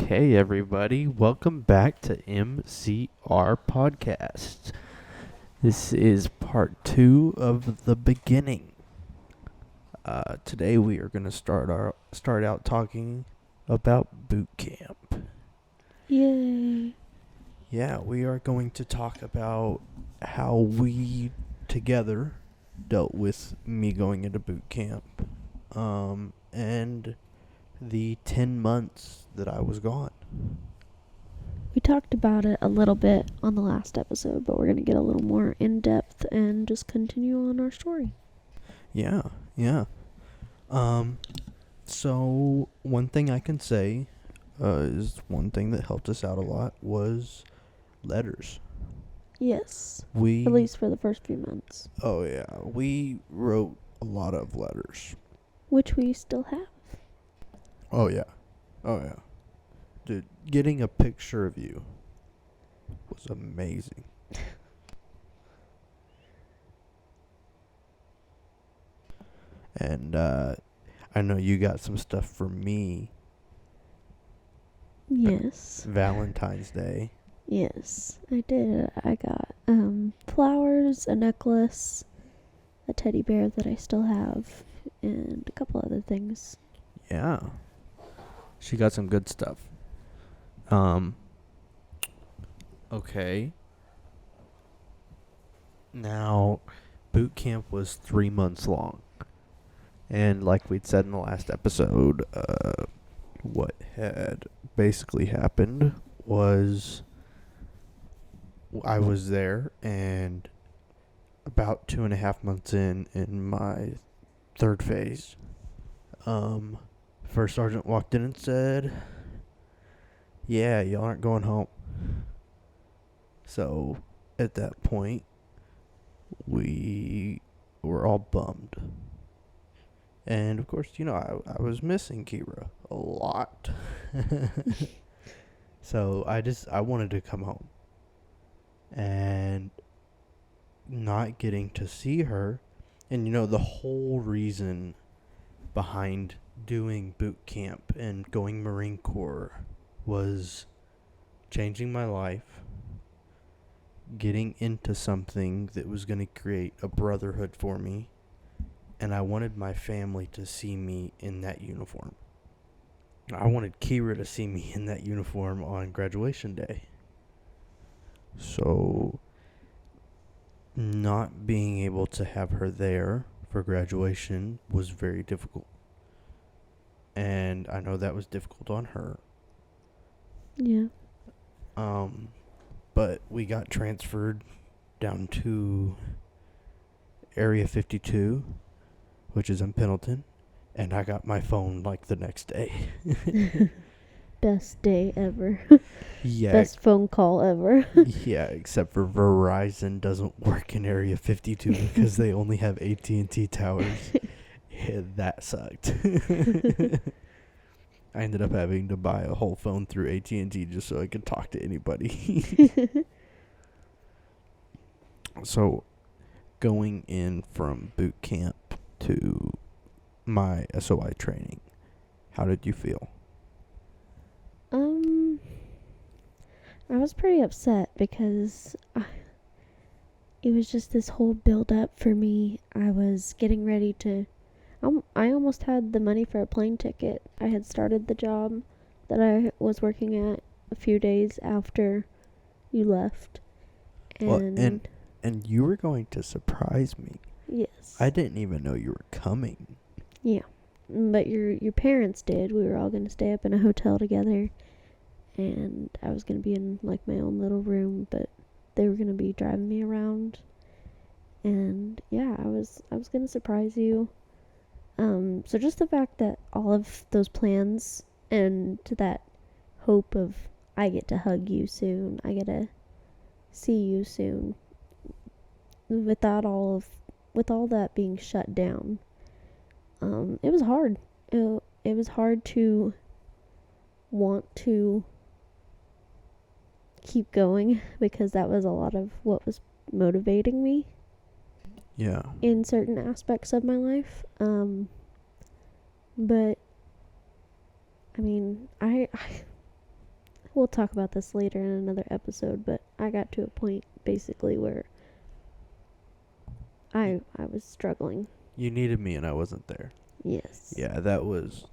Hey everybody, welcome back to MCR Podcast. This is part 2 of the beginning. Today we are going to start out talking about boot camp. Yay. Yeah, we are going to talk about how we together dealt with me going into boot camp, and the 10 months that I was gone. We talked about it a little bit on the last episode, but we're going to get a little more in depth and just continue on our story. Yeah. So one thing I can say is one thing that helped us out a lot was letters. Yes. At We least for the first few months. Oh yeah, we wrote a lot of letters. Which we still have. Oh yeah. Dude, getting a picture of you was amazing. And I know you got some stuff for me. Yes. Valentine's Day. Yes, I did. I got flowers, a necklace, a teddy bear that I still have, and a couple other things. Yeah. She got some good stuff. Okay. Now, boot camp was 3 months long. And like we'd said in the last episode, what had basically happened was I was there, and about 2.5 months in my third phase, first sergeant walked in and said, "Yeah, y'all aren't going home." So at that point, we were all bummed. And of course, I was missing Kira a lot. So I wanted to come home. And not getting to see her, and the whole reason behind doing boot camp and going Marine Corps was changing my life, getting into something that was going to create a brotherhood for me, and I wanted my family to see me in that uniform. I wanted Kira to see me in that uniform on graduation day. So, not being able to have her there for graduation was very difficult. And I know that was difficult on her. Yeah. But we got transferred down to Area 52, which is in Pendleton, and I got my phone like the next day. Best day ever. Yeah. Best phone call ever. Yeah, except for Verizon doesn't work in Area 52 because they only have AT&T towers. Yeah, that sucked. I ended up having to buy a whole phone through AT&T just so I could talk to anybody. So, going in from boot camp to my SOI training, how did you feel? I was pretty upset because it was just this whole build up for me. I was getting ready to... I almost had the money for a plane ticket. I had started the job that I was working at a few days after you left. And you were going to surprise me. Yes. I didn't even know you were coming. Yeah. But your parents did. We were all going to stay up in a hotel together. And I was going to be in like my own little room, but they were going to be driving me around. And yeah, I was going to surprise you. So just the fact that all of those plans and to that hope of I get to hug you soon, I get to see you soon, with all that being shut down, it was hard. It was hard to want to keep going because that was a lot of what was motivating me. Yeah. In certain aspects of my life. But I mean, I we'll talk about this later in another episode, but I got to a point basically where I was struggling. You needed me and I wasn't there. Yes. Yeah, that was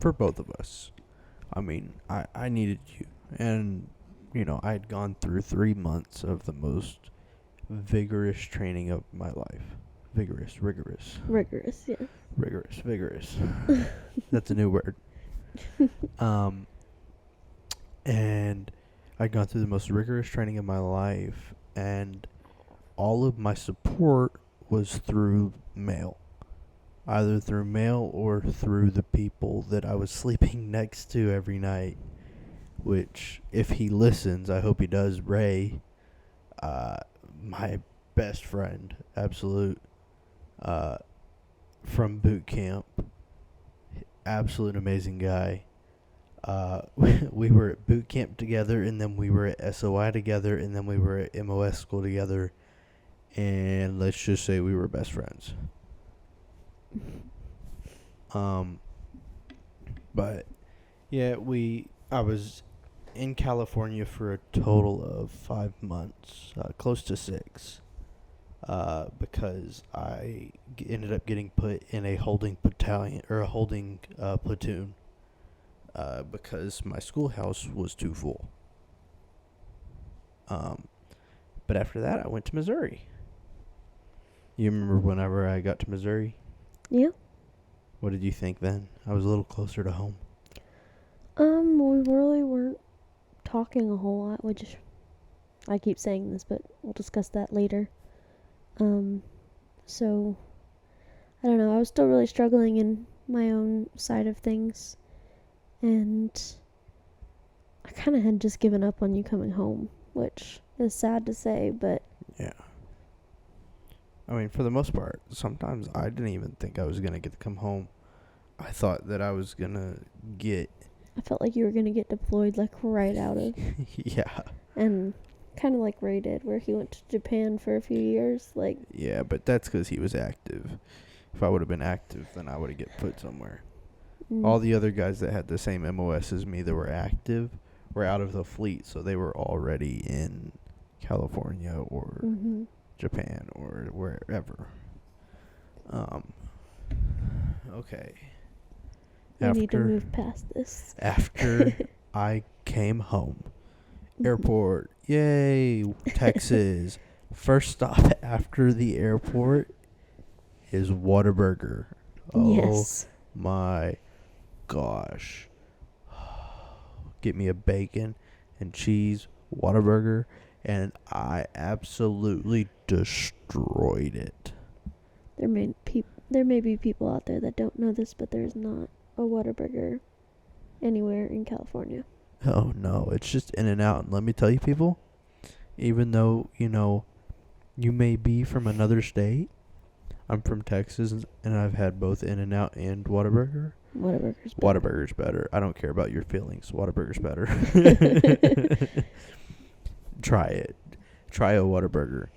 for both of us. I mean, I needed you. And, you know, I had gone through 3 months of the most vigorous training of my life. Rigorous. Rigorous, yeah. Vigorous. That's a new word. And I'd gone through the most rigorous training of my life, and all of my support was through mail. Either through mail or through the people that I was sleeping next to every night. Which, if he listens, I hope he does, Ray, my best friend, absolute, from boot camp, absolute amazing guy. We were at boot camp together, and then we were at SOI together, and then we were at MOS school together, and let's just say we were best friends. But yeah, I was in California for a total of 5 months, close to 6, because I ended up getting put in a holding battalion or a holding platoon, because my schoolhouse was too full. But after that, I went to Missouri. You remember whenever I got to Missouri? Yeah. What did you think then? I was a little closer to home. We really weren't talking a whole lot, which I keep saying this, but we'll discuss that later. So I don't know, I was still really struggling in my own side of things, and I kind of had just given up on you coming home, which is sad to say, but yeah. I mean, for the most part, sometimes I didn't even think I was going to get to come home. I thought that I was going to get... I felt like you were going to get deployed, like, right out of... Yeah. And kind of like Ray did, where he went to Japan for a few years, like... Yeah, but that's because he was active. If I would have been active, then I would have get put somewhere. All the other guys that had the same MOS as me that were active were out of the fleet, so they were already in California or... Japan or wherever. Okay. We need to move past this. After I came home, airport, yay, Texas. First stop after the airport is Whataburger. Oh Yes. my gosh. Get me a bacon and cheese Whataburger, and I absolutely destroyed it. There may be people out there that don't know this, but there's not a Whataburger anywhere in California. Oh no, it's just In-N-Out. And let me tell you, people, even though, you know, you may be from another state, I'm from Texas, and I've had both In-N-Out and Whataburger. Whataburger's better. I don't care about your feelings. Whataburger's better. Try it. Try a Whataburger.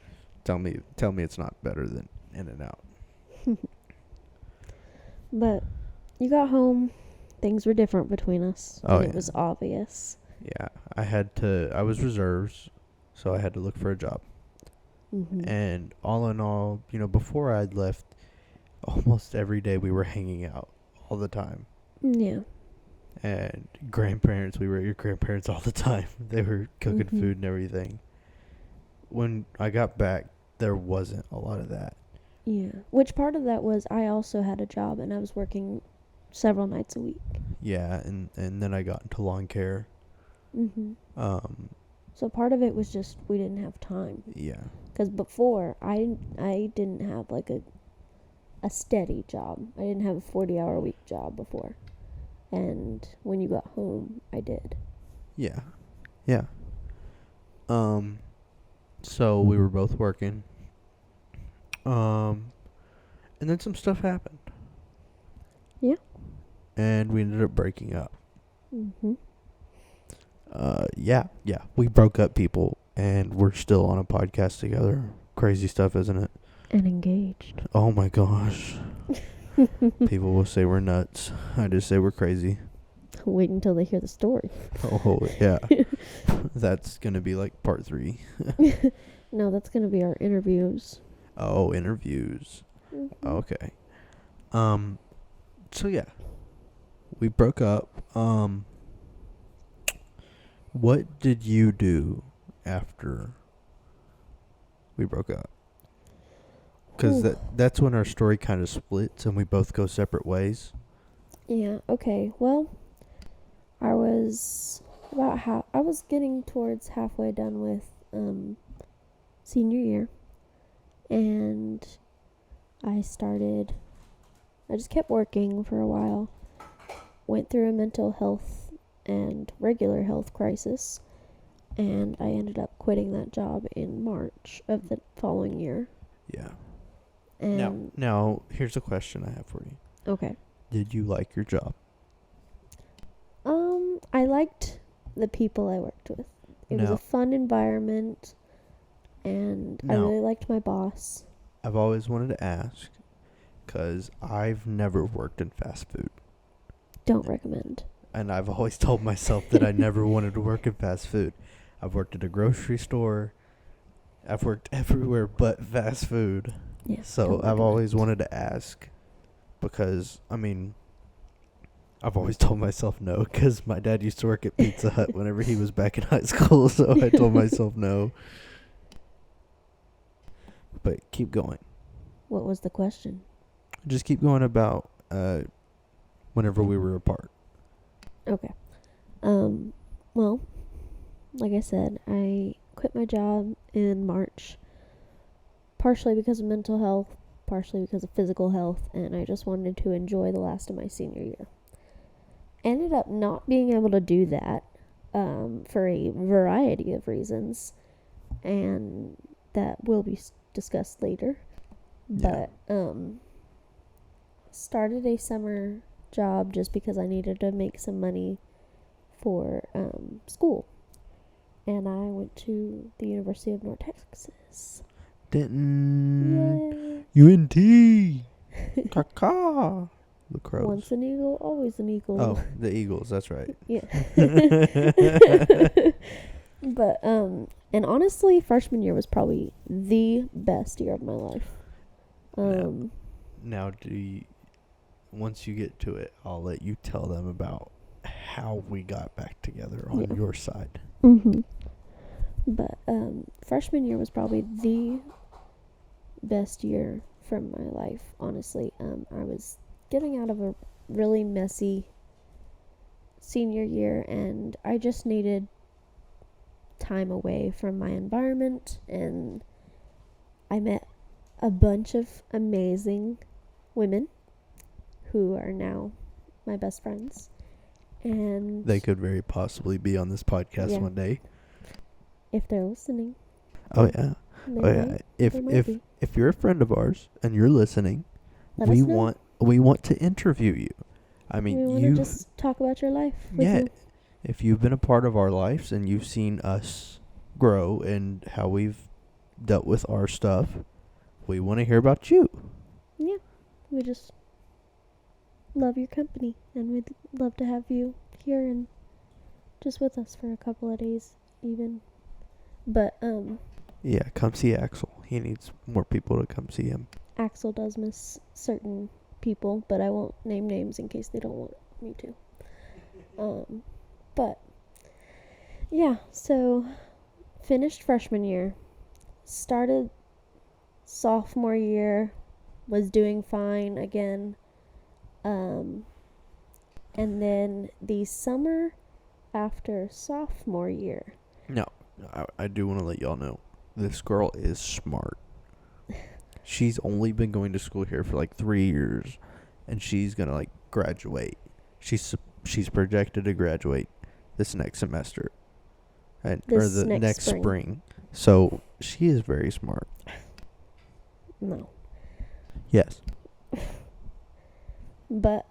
Tell me it's not better than In-N-Out. But you got home. Things were different between us. Oh, and yeah. It was obvious. Yeah, I was reserves, so I had to look for a job. And all in all, you know, before I'd left, almost every day we were hanging out all the time. Yeah. And grandparents, we were at your grandparents all the time. They were cooking food and everything. When I got back, there wasn't a lot of that. Yeah. Which part of that was I also had a job and I was working several nights a week. Yeah, and then I got into lawn care. So part of it was just we didn't have time. Yeah. Because before, I didn't have like a steady job. I didn't have a 40-hour-a-week job before. And when you got home, I did. Yeah. Yeah. So we were both working. And then some stuff happened. Yeah. And we ended up breaking up. Yeah. Yeah. We broke up, people, and we're still on a podcast together. Crazy stuff, isn't it? And engaged. Oh my gosh. People will say we're nuts. I just say we're crazy. Wait until they hear the story. Oh, yeah. That's going to be like part 3. No, that's going to be our interviews. Oh, interviews. Mm-hmm. Okay. So yeah. We broke up. What did you do after we broke up? Because that's when our story kind of splits and we both go separate ways. Yeah, okay. Well, I was getting towards halfway done with senior year, and I just kept working for a while. Went through a mental health and regular health crisis, and I ended up quitting that job in March of the following year. Yeah. And Now here's a question I have for you. okay. Did you like your job? I liked the people I worked with. It was a fun environment, and I really liked my boss. I've always wanted to ask, because I've never worked in fast food. Don't recommend. And I've always told myself that I never wanted to work in fast food. I've worked at a grocery store. I've worked everywhere but fast food. Yes. So I've always wanted to ask, because, I mean, I've always told myself no, because my dad used to work at Pizza Hut whenever he was back in high school, so I told myself no. But keep going. What was the question? Just keep going about whenever we were apart. Okay. Well, like I said, I quit my job in March, partially because of mental health, partially because of physical health, and I just wanted to enjoy the last of my senior year. Ended up not being able to do that for a variety of reasons, and that will be discussed later. Yeah. But started a summer job just because I needed to make some money for school, and I went to the University of North Texas. Denton. Yay. UNT. Caca. The Crows. Once an eagle, always an eagle. Oh, the Eagles. That's right. Yeah. But and honestly, freshman year was probably the best year of my life. Now, once you get to it, I'll let you tell them about how we got back together on your side. Mm-hmm. But freshman year was probably the best year from my life, honestly. I was getting out of a really messy senior year, and I just needed time away from my environment, and I met a bunch of amazing women who are now my best friends, and they could very possibly be on this podcast one day if they're listening. Oh yeah. If you're a friend of ours and you're listening, we want to interview you. I mean, we want to just talk about your life with you. If you've been a part of our lives and you've seen us grow and how we've dealt with our stuff, we want to hear about you. Yeah, we just love your company, and we'd love to have you here and just with us for a couple of days even. But yeah, come see Axel. He needs more people to come see him. Axel does miss certain people, but I won't name names in case they don't want me to. But yeah, so finished freshman year, started sophomore year, was doing fine again. And then the summer after sophomore year. No, I do want to let y'all know, this girl is smart. She's only been going to school here for like 3 years, and she's gonna like graduate. She's projected to graduate this next semester, or the next spring. So she is very smart. No. Yes. But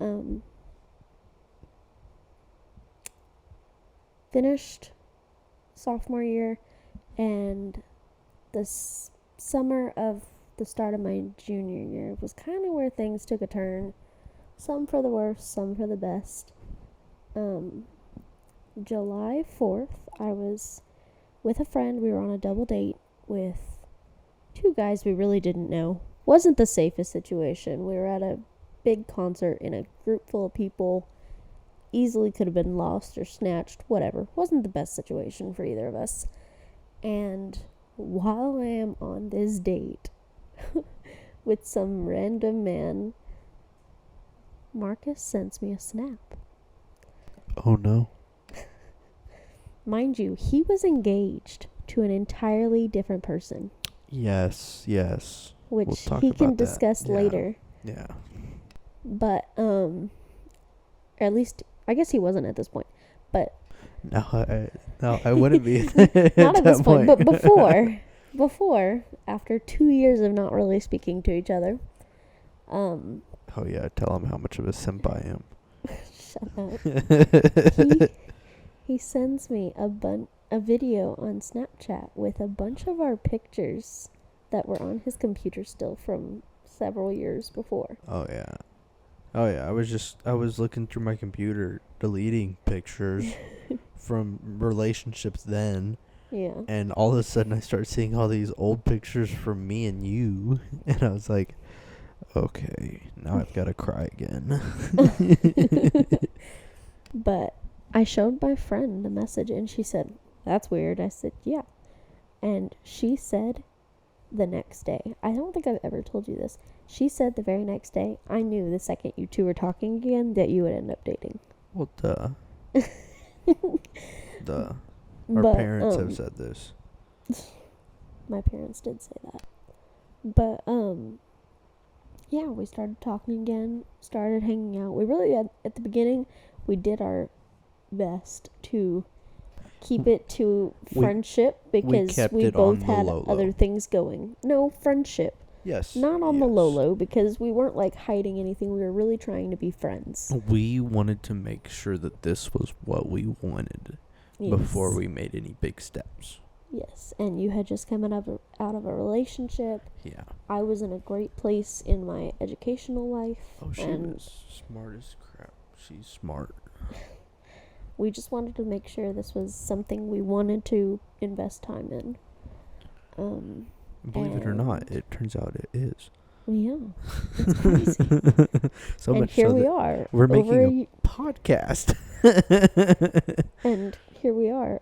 finished sophomore year, and this summer of the start of my junior year was kind of where things took a turn. Some for the worse, some for the best. Um, July 4th, I was with a friend. We were on a double date with two guys we really didn't know. Wasn't the safest situation. We were at a big concert in a group full of people. Easily could have been lost or snatched, whatever. Wasn't the best situation for either of us. And while I am on this date with some random man, Marcus sends me a snap. Oh no. Mind you, he was engaged to an entirely different person, Yes. which We'll talk he can about that. discuss Yeah. later. Yeah. But or at least I guess he wasn't at this point. But No, I wouldn't be. not at this that point, but before, after 2 years of not really speaking to each other, Oh yeah, tell him how much of a simp I am. shut up. He sends me a video on Snapchat with a bunch of our pictures that were on his computer still from several years before. Oh yeah. I was looking through my computer, deleting pictures from relationships then, Yeah. and all of a sudden I start seeing all these old pictures from me and you, and I was like, okay, now I've got to cry again. But I showed my friend the message and she said, "That's weird." I said, "Yeah." And she said the next day, I don't think I've ever told you this. She said the very next day, "I knew the second you two were talking again that you would end up dating." Well, duh. Our But, parents have said this. my parents did say that. But, yeah, we started talking again, started hanging out. We really, at the beginning, we did our best to keep it to friendship because kept we it both on the had low-low. other things going. No, friendship. Yes. Not on the low because we weren't like hiding anything. We were really trying to be friends. We wanted to make sure that this was what we wanted before we made any big steps. Yes, and you had just come out of a relationship. Yeah. I was in a great place in my educational life. Oh, she and was smart as crap. She's smart. we just wanted to make sure this was something we wanted to invest time in. Believe it or not, it turns out it is. Yeah, it's crazy. So and much here so we that are. we're making a podcast. And here we are,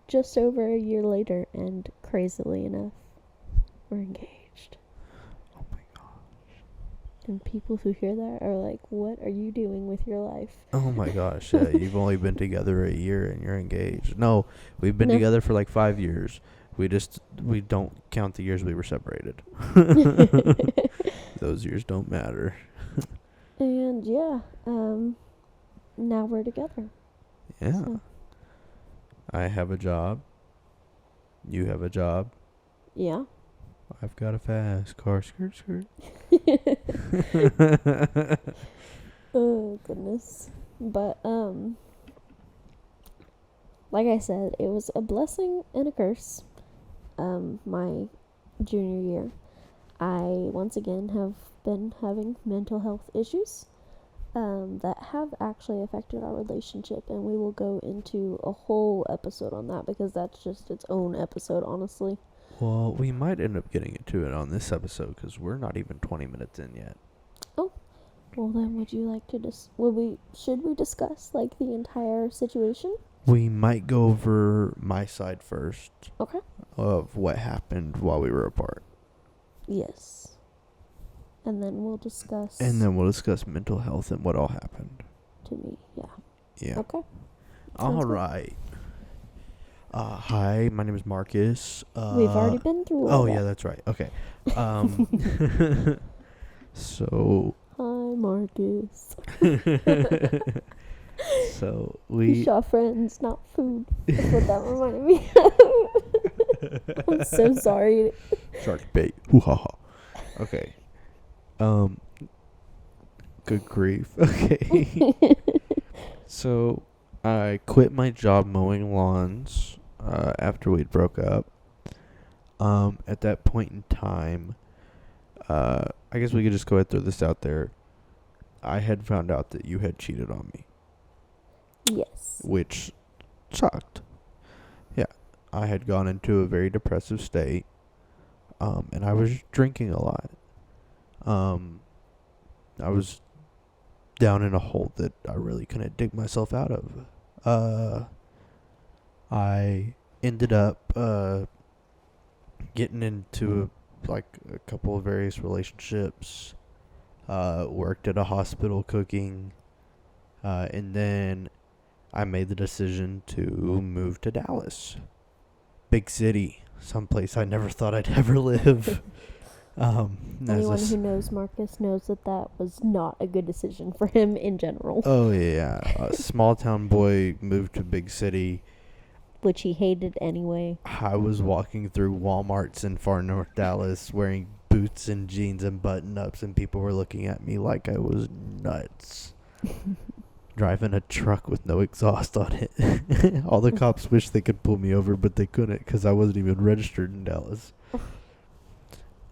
just over a year later, and crazily enough, we're engaged. Oh my gosh. And people who hear that are like, "What are you doing with your life?" Oh my gosh. Yeah, you've only been together a year and you're engaged. No, we've been No. together for like 5 years. We don't count the years we were separated. Those years don't matter. And yeah, now we're together. Yeah. So, I have a job. You have a job. yeah. I've got a fast car. Skirt. Oh goodness. But like I said, it was a blessing and a curse. My junior year, I once again have been having mental health issues that have actually affected our relationship, and we will go into a whole episode on that because that's just its own episode, honestly. Well, we might end up getting into it on this episode because we're not even 20 minutes in yet. Oh, well then, would you like to should we discuss like the entire situation? We might go over my side first. Okay. Of what happened while we were apart. Yes. And then we'll discuss. And then we'll discuss mental health and what all happened. To me, yeah. Yeah. Okay. All right. Hi, my name is Marcus. We've already been through all that. yeah, that's right. Okay. So. Hi, Marcus. So We saw friends, not food. That's what that reminded me of. I'm so sorry. Shark bait. Hoo ha ha. Okay. Good grief. Okay. So I quit my job mowing lawns after we'd broke up. At that point in time, I guess we could just go ahead and throw this out there. I had found out that you had cheated on me. Yes. which sucked. Yeah, I had gone into a very depressive state, and I was drinking a lot. Um, I was down in a hole that I really couldn't dig myself out of. I ended up getting into a couple of various relationships. Worked at a hospital cooking, and then I made the decision to move to Dallas, big city, someplace I never thought I'd ever live. Anyone who knows Marcus knows that was not a good decision for him in general. Oh yeah, a small town boy moved to big city. Which he hated anyway. I was walking through Walmarts in far north Dallas wearing boots and jeans and button-ups, and people were looking at me like I was nuts. Driving a truck with no exhaust on it. All the cops wish they could pull me over, but they couldn't because I wasn't even registered in Dallas.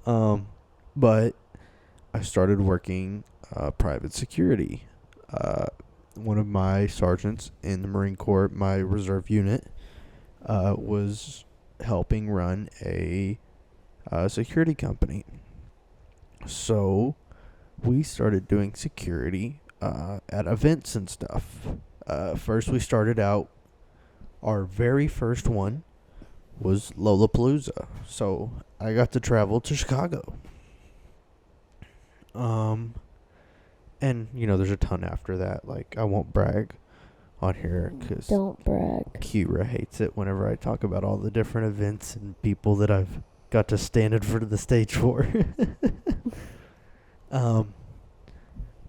But I started working private security. One of my sergeants in the Marine Corps, my reserve unit, was helping run a security company. So we started doing security at events and stuff. First, we started out, our very first one was Lollapalooza. So I got to travel to Chicago. And, there's a ton after that. Like, I won't brag on here because don't brag. Kira hates it whenever I talk about all the different events and people that I've got to stand in front of the stage for.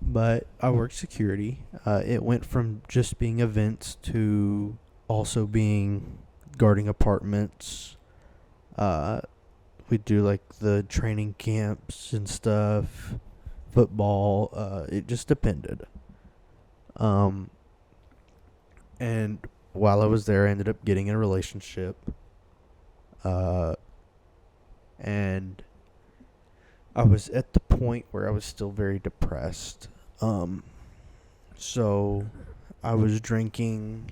But I worked security. It went from just being events to also being guarding apartments. We do like the training camps and stuff, football. It just depended. And while I was there, I ended up getting in a relationship. And I was at the point where I was still very depressed. So I was drinking,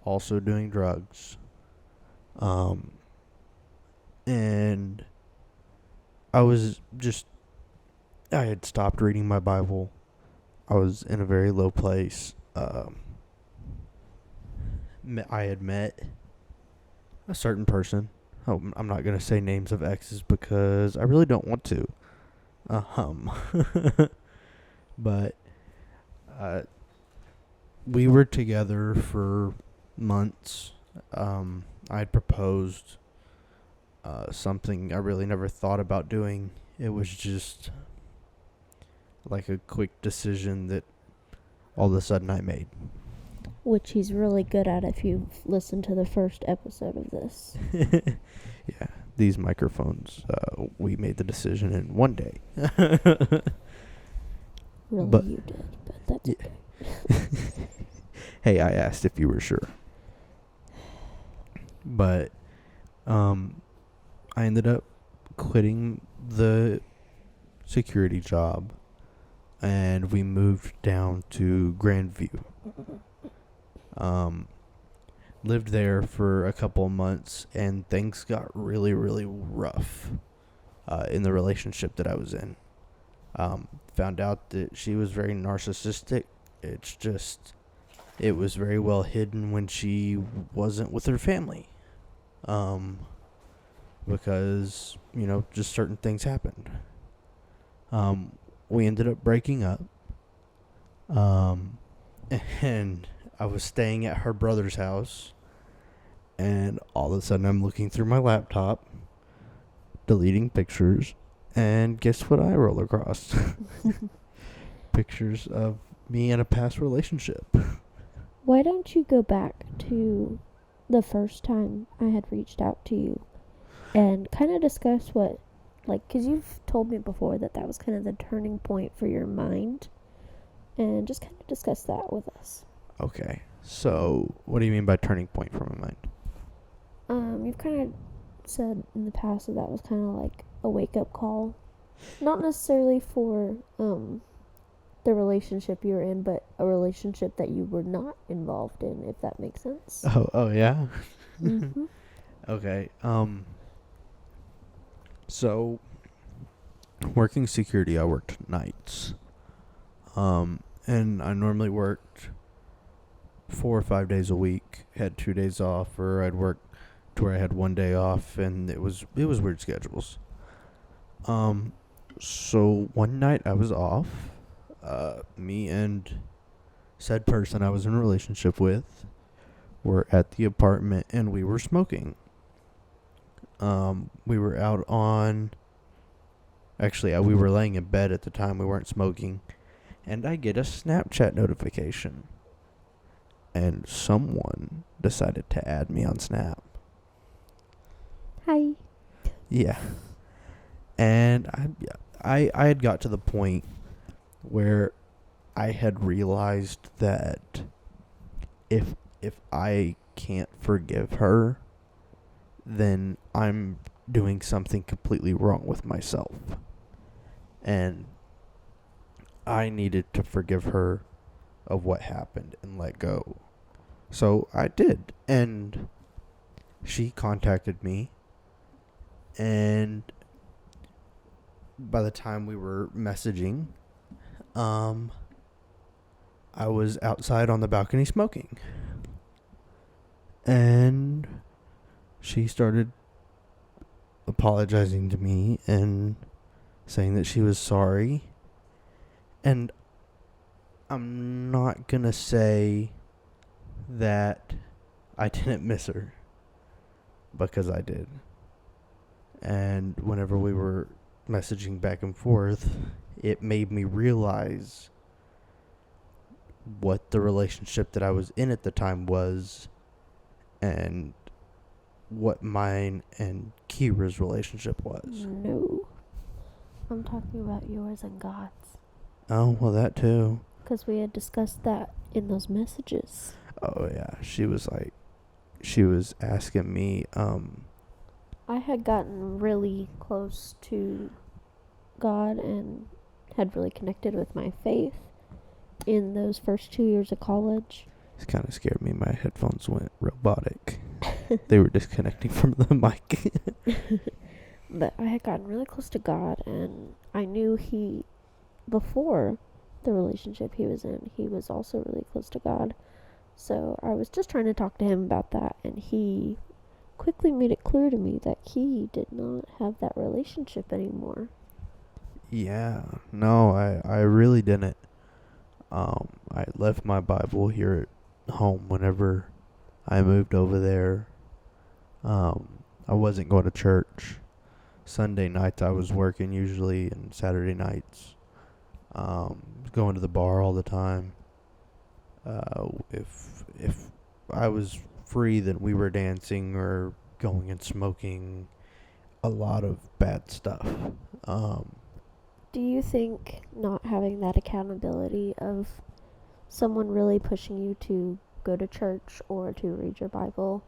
also doing drugs. And I had stopped reading my Bible. I was in a very low place. I had met a certain person. Oh, I'm not going to say names of exes because I really don't want to. But we were together for months. I had proposed something I really never thought about doing. It was just like a quick decision that all of a sudden I made. Which he's really good at if you've listened to the first episode of this. Yeah, these microphones, we made the decision in one day. Really, but you did, but that's yeah. okay. Hey, I asked if you were sure. But I ended up quitting the security job, and we moved down to Grandview. Lived there for a couple of months, and things got really, really rough in the relationship that I was in. Found out that she was very narcissistic. It was very well hidden when she wasn't with her family. Because, just certain things happened. We ended up breaking up. And I was staying at her brother's house, and all of a sudden I'm looking through my laptop, deleting pictures, and guess what I roll across? Pictures of me in a past relationship. Why don't you go back to the first time I had reached out to you and kind of discuss because you've told me before that was kind of the turning point for your mind, and just kind of discuss that with us. Okay, so what do you mean by turning point for my mind? You've kind of said in the past that was kind of like a wake-up call. Not necessarily for, the relationship you were in, but a relationship that you were not involved in, if that makes sense. Oh yeah. Mm-hmm. Okay. So working security, I worked nights. And I normally worked 4 or 5 days a week. Had 2 days off, or I'd work to where I had one day off, and it was weird schedules. So one night I was off. Me and said person I was in a relationship with were at the apartment, and we were smoking. We were out on. Actually, we were laying in bed at the time. We weren't smoking, and I get a Snapchat notification, and someone decided to add me on Snap. Hi. Yeah, and I had got to the point where I had realized that if I can't forgive her, then I'm doing something completely wrong with myself. And I needed to forgive her of what happened and let go. So I did. And she contacted me. And by the time we were messaging, I was outside on the balcony smoking. And she started apologizing to me and saying that she was sorry. And I'm not going to say that I didn't miss her, because I did. And whenever we were messaging back and forth, it made me realize what the relationship that I was in at the time was, and what mine and Kira's relationship was. No. I'm talking about yours and God's. Oh, well, that too. Because we had discussed that in those messages. Oh, yeah. She was asking me, I had gotten really close to God and had really connected with my faith in those first 2 years of college. It kind of scared me. My headphones went robotic. They were disconnecting from the mic. But I had gotten really close to God, and I knew before the relationship he was in, he was also really close to God. So I was just trying to talk to him about that, and he quickly made it clear to me that he did not have that relationship anymore. Yeah. No, I really didn't. I left my Bible here at home whenever I moved over there. I wasn't going to church. Sunday nights I was working usually, and Saturday nights going to the bar all the time. If I was free, then we were dancing or going and smoking. A lot of bad stuff. Do you think not having that accountability of someone really pushing you to go to church or to read your Bible,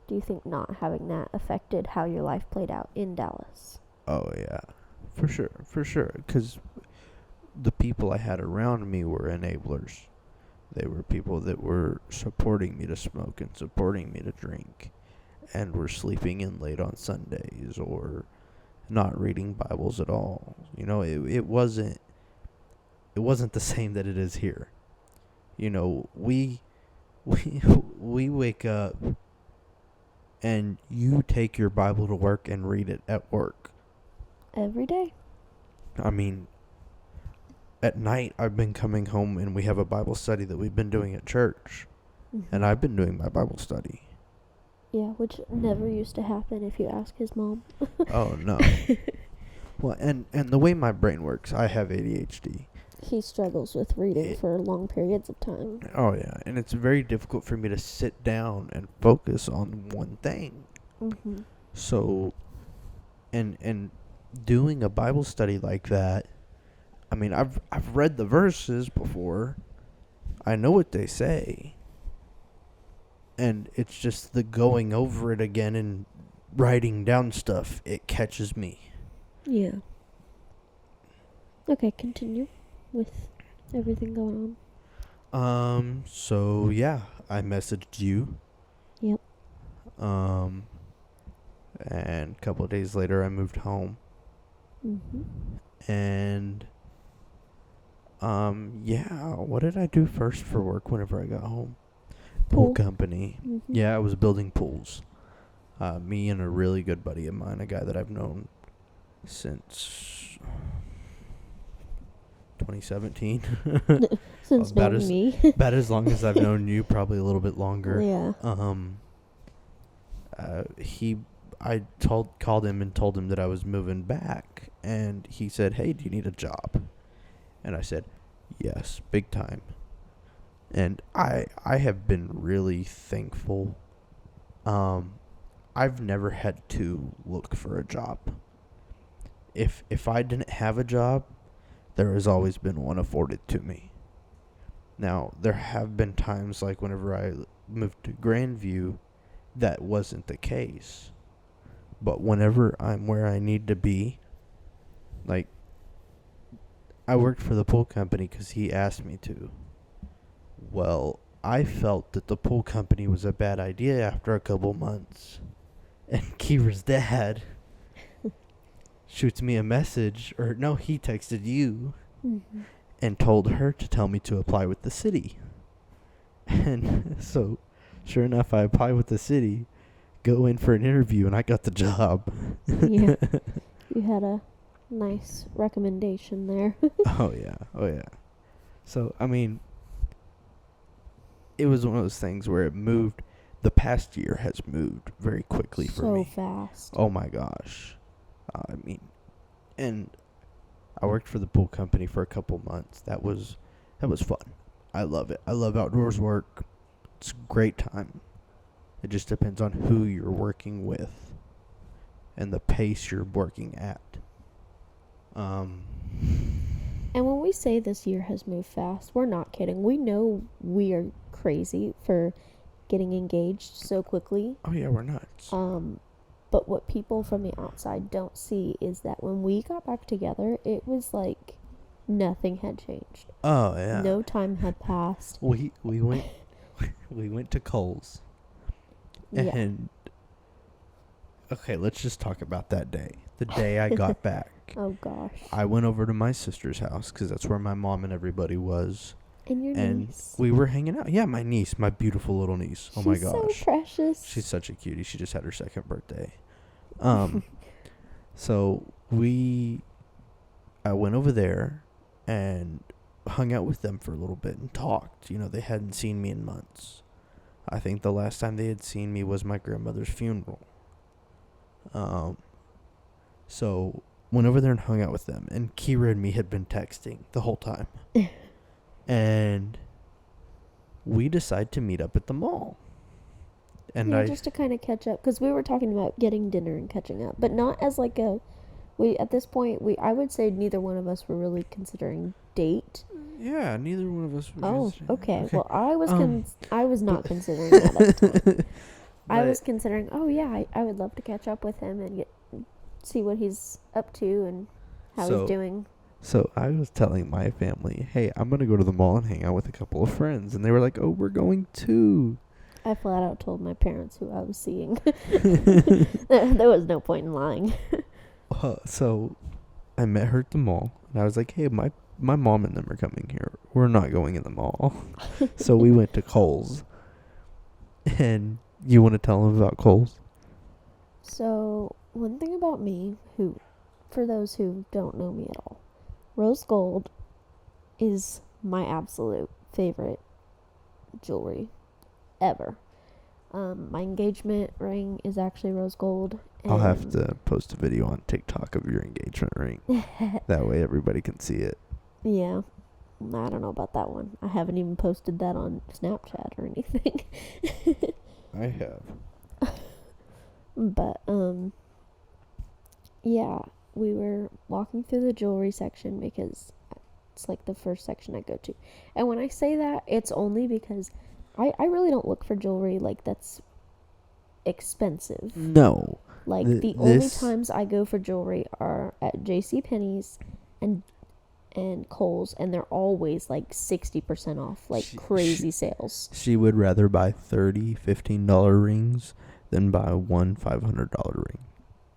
do you think not having that affected how your life played out in Dallas? Oh yeah, for sure. Because the people I had around me were enablers. They were people that were supporting me to smoke and supporting me to drink, and were sleeping in late on Sundays or not reading Bibles at all. You know, it wasn't the same that it is here. You know, we wake up and you take your Bible to work and read it at work. Every day. I mean, at night I've been coming home and we have a Bible study that we've been doing at church. Mm-hmm. And I've been doing my Bible study. Yeah, which never used to happen if you ask his mom. Oh, no. Well, and the way my brain works, I have ADHD. He struggles with reading for long periods of time. Oh, yeah. And it's very difficult for me to sit down and focus on one thing. Mm-hmm. So, and doing a Bible study like that, I mean, I've read the verses before. I know what they say. And it's just the going over it again and writing down stuff. It catches me. Yeah. Okay, continue. with everything going So yeah, I messaged you. Yep. And a couple of days later I moved home. on? And yeah, what did I do first for work whenever I got home? Pool Pool. company. Mm-hmm. Yeah, I was building pools. Me and a really good buddy of mine, a guy that I've known since 2017. Since about knowing as me. about as long as I've known you, probably a little bit longer. Yeah. I called him and told him that I was moving back, and he said, "Hey, do you need a job?" And I said, "Yes, big time." And I have been really thankful. I've never had to look for a job. If I didn't have a job, there has always been one afforded to me. Now, there have been times like whenever I moved to Grandview, that wasn't the case. But whenever I'm where I need to be, like, I worked for the pool company because he asked me to. Well, I felt that the pool company was a bad idea after a couple months. And Kira's dad shoots me a message, or no, he texted you Mm-hmm. and told her to tell me to apply with the city. And so, sure enough, I applied with the city, go in for an interview, and I got the job. Yeah. You had a nice recommendation there. Oh, yeah. Oh, yeah. So, I mean, it was one of those things where it moved. The past year has moved very quickly for So me. fast. Oh, my gosh. I mean, and I worked for the pool company for a couple months. That was fun. I love it. I love outdoors work. It's a great time. It just depends on who you're working with and the pace you're working at. And when we say this year has moved fast, we're not kidding. We know we are crazy for getting engaged so quickly. Oh yeah, we're nuts. But what people from the outside don't see is that when we got back together, it was like nothing had changed. Oh yeah. No time had passed. We went we went to Kohl's. Yeah. And okay, let's just talk about that day. The day I got back. Oh gosh. I went over to my sister's house because that's where my mom and everybody was. And your And niece. we were hanging out. Yeah, my niece, my beautiful little niece. Oh my She's gosh. so precious. She's such a cutie. She just had her second birthday. So I went over there and hung out with them for a little bit and talked. You know, they hadn't seen me in months. I think the last time they had seen me was my grandmother's funeral. So went over there and hung out with them. And Kira and me had been texting the whole time. And we decided to meet up at the mall. And yeah, just to kind of catch up, because we were talking about getting dinner and catching up, but not as like a. We at this point I would say neither one of us were really considering date. Yeah, neither one of us were. Oh, okay. Well, I was not considering but- that at the time. I But- was considering, oh yeah, I would love to catch up with him and see what he's up to and how So- he's doing. So I was telling my family, hey, I'm going to go to the mall and hang out with a couple of friends. And they were like, oh, we're going too. I flat out told my parents who I was seeing. There was no point in lying. So I met her at the mall. And I was like, hey, my mom and them are coming here. We're not going in the mall. So we went to Kohl's. And you want to tell them about Kohl's? So, one thing about me, for those who don't know me at all, rose gold is my absolute favorite jewelry ever. My engagement ring is actually rose gold. I'll have to post a video on TikTok of your engagement ring. That way everybody can see it. Yeah. I don't know about that one. I haven't even posted that on Snapchat or anything. I have. But, yeah, we were walking through the jewelry section because it's like the first section I go to. And when I say that, it's only because I really don't look for jewelry like that's expensive. No. Like the only times I go for jewelry are at JCPenney's and and Kohl's, and they're always like 60% off, like crazy sales. She would rather buy $15 rings than buy one $500 ring.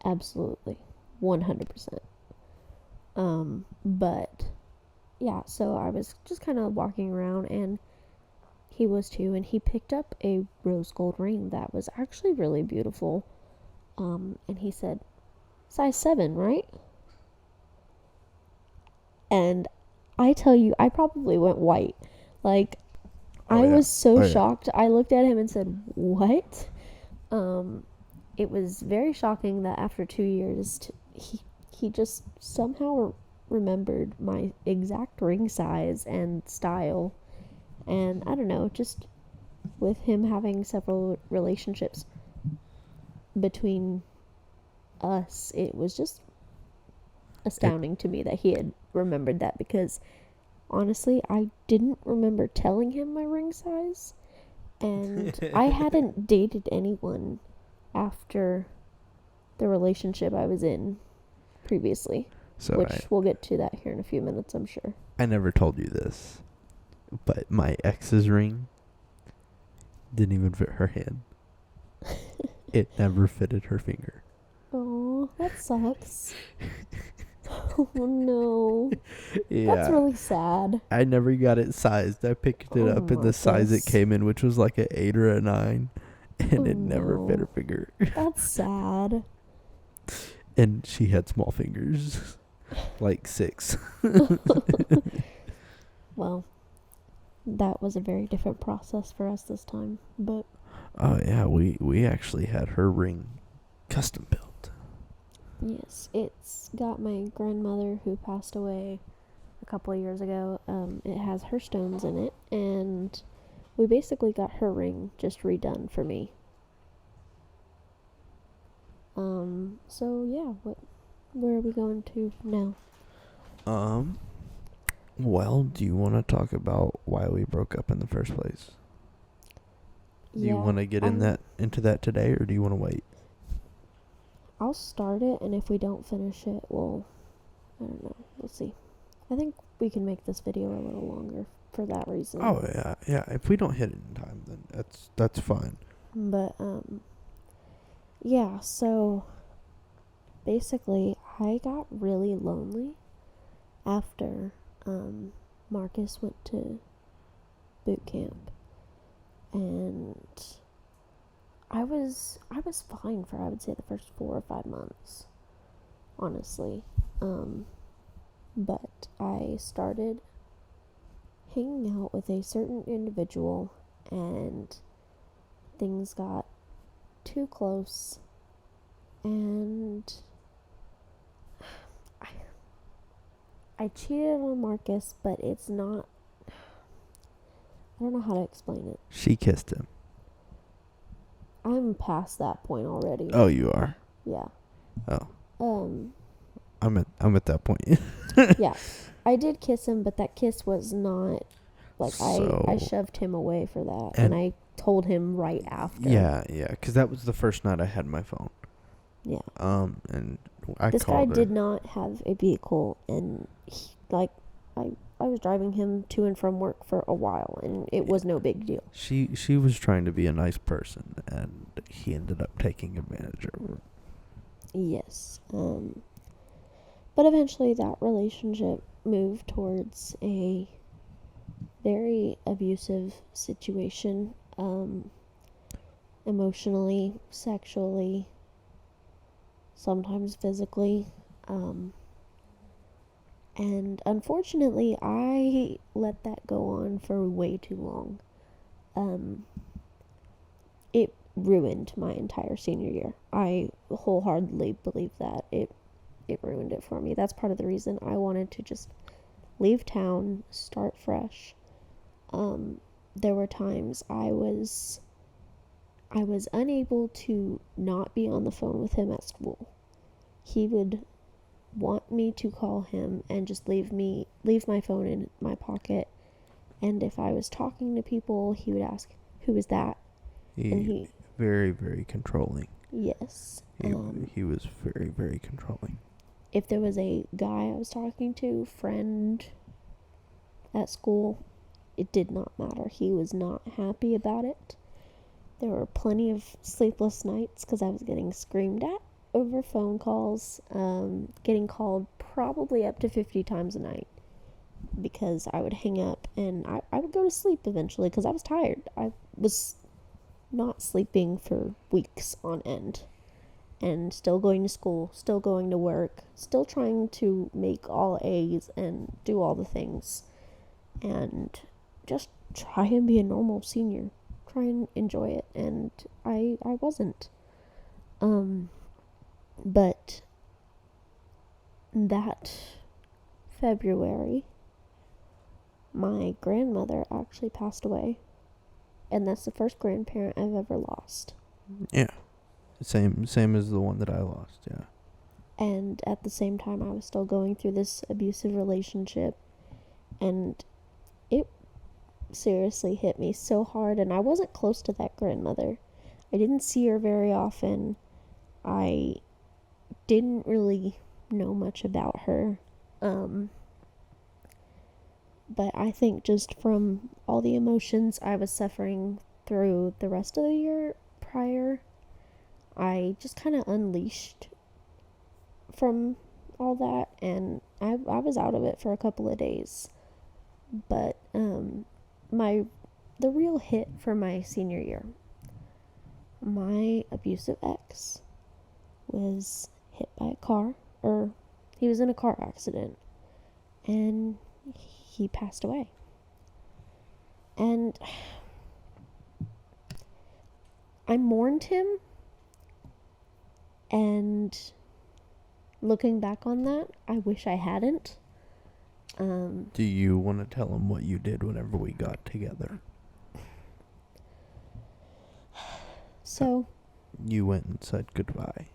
Absolutely. 100%. But yeah, so I was just kind of walking around, and he was too, and he picked up a rose gold ring that was actually really beautiful. And he said, size 7, right? And I tell you, I probably went white. Like, I was so shocked. I looked at him and said, what? It was very shocking that after 2 years, he just somehow remembered my exact ring size and style. And I don't know, just with him having several relationships between us, it was just astounding to me that he had remembered that, because honestly, I didn't remember telling him my ring size, and I hadn't dated anyone after the relationship I was in previously, which we'll get to that here in a few minutes, I'm sure. I never told you this, but my ex's ring didn't even fit her hand. It never fitted her finger. Oh, that sucks. Oh no. Yeah. That's really sad. I never got it sized. I picked it up in the size it came in, which was like an 8 or a 9, and it never fit her finger. That's sad. And she had small fingers. Like 6. Well, that was a very different process for us this time, but oh yeah, we actually had her ring custom built. Yes, it's got my grandmother who passed away a couple of years ago. It has her stones in it, and we basically got her ring just redone for me. So yeah, where are we going to now? Well, do you want to talk about why we broke up in the first place? Do you want to get into that today, or do you want to wait? I'll start it, and if we don't finish it, I don't know, we'll see. I think we can make this video a little longer for that reason. Oh, yeah. If we don't hit it in time, then that's fine. But, yeah, so basically, I got really lonely after, Marcus went to boot camp, and I was fine for, I would say, the first 4 or 5 months, honestly. But I started hanging out with a certain individual, and things got too close, and I cheated on Marcus, but it's not, I don't know how to explain it. She kissed him. I'm past that point already. Oh, you are? Yeah. Oh. I'm at that point. Yeah. I did kiss him, but that kiss was not, like, I shoved him away for that, and I told him right after. Yeah, because that was the first night I had my phone. Yeah. And I this called guy her. did not have a vehicle, and I was driving him to and from work for a while, and it was no big deal. She was trying to be a nice person, and he ended up taking advantage of her. Yes. But eventually that relationship moved towards a very abusive situation, emotionally, sexually, sometimes physically, and unfortunately I let that go on for way too long. It ruined my entire senior year. I wholeheartedly believe that it ruined it for me. That's part of the reason I wanted to just leave town, start fresh. There were times I was unable to not be on the phone with him at school. He would want me to call him and just leave my phone in my pocket, and if I was talking to people, he would ask, "Who is that?" He very, very controlling. Yes. He was very, very controlling. if there was a guy I was talking to, friend at school, it did not matter. He was not happy about it. There were plenty of sleepless nights because I was getting screamed at over phone calls, getting called probably up to 50 times a night because I would hang up and I would go to sleep eventually because I was tired. I was not sleeping for weeks on end and still going to school, still going to work, still trying to make all A's and do all the things and just try and be a normal senior. Try and enjoy it, and I wasn't. But that February, my grandmother actually passed away, and that's the first grandparent I've ever lost. Yeah. Same as the one that I lost, yeah. And at the same time, I was still going through this abusive relationship, and it seriously hit me so hard. And I wasn't close to that grandmother. I didn't see her very often. I didn't really know much about her. But I think just from all the emotions I was suffering through the rest of the year prior, I just kind of unleashed from all that, and I was out of it for a couple of days. But the real hit for my senior year, my abusive ex was hit by a car, or he was in a car accident, and he passed away. And I mourned him, and looking back on that, I wish I hadn't. Do you want to tell him what you did whenever we got together? So, you went and said goodbye.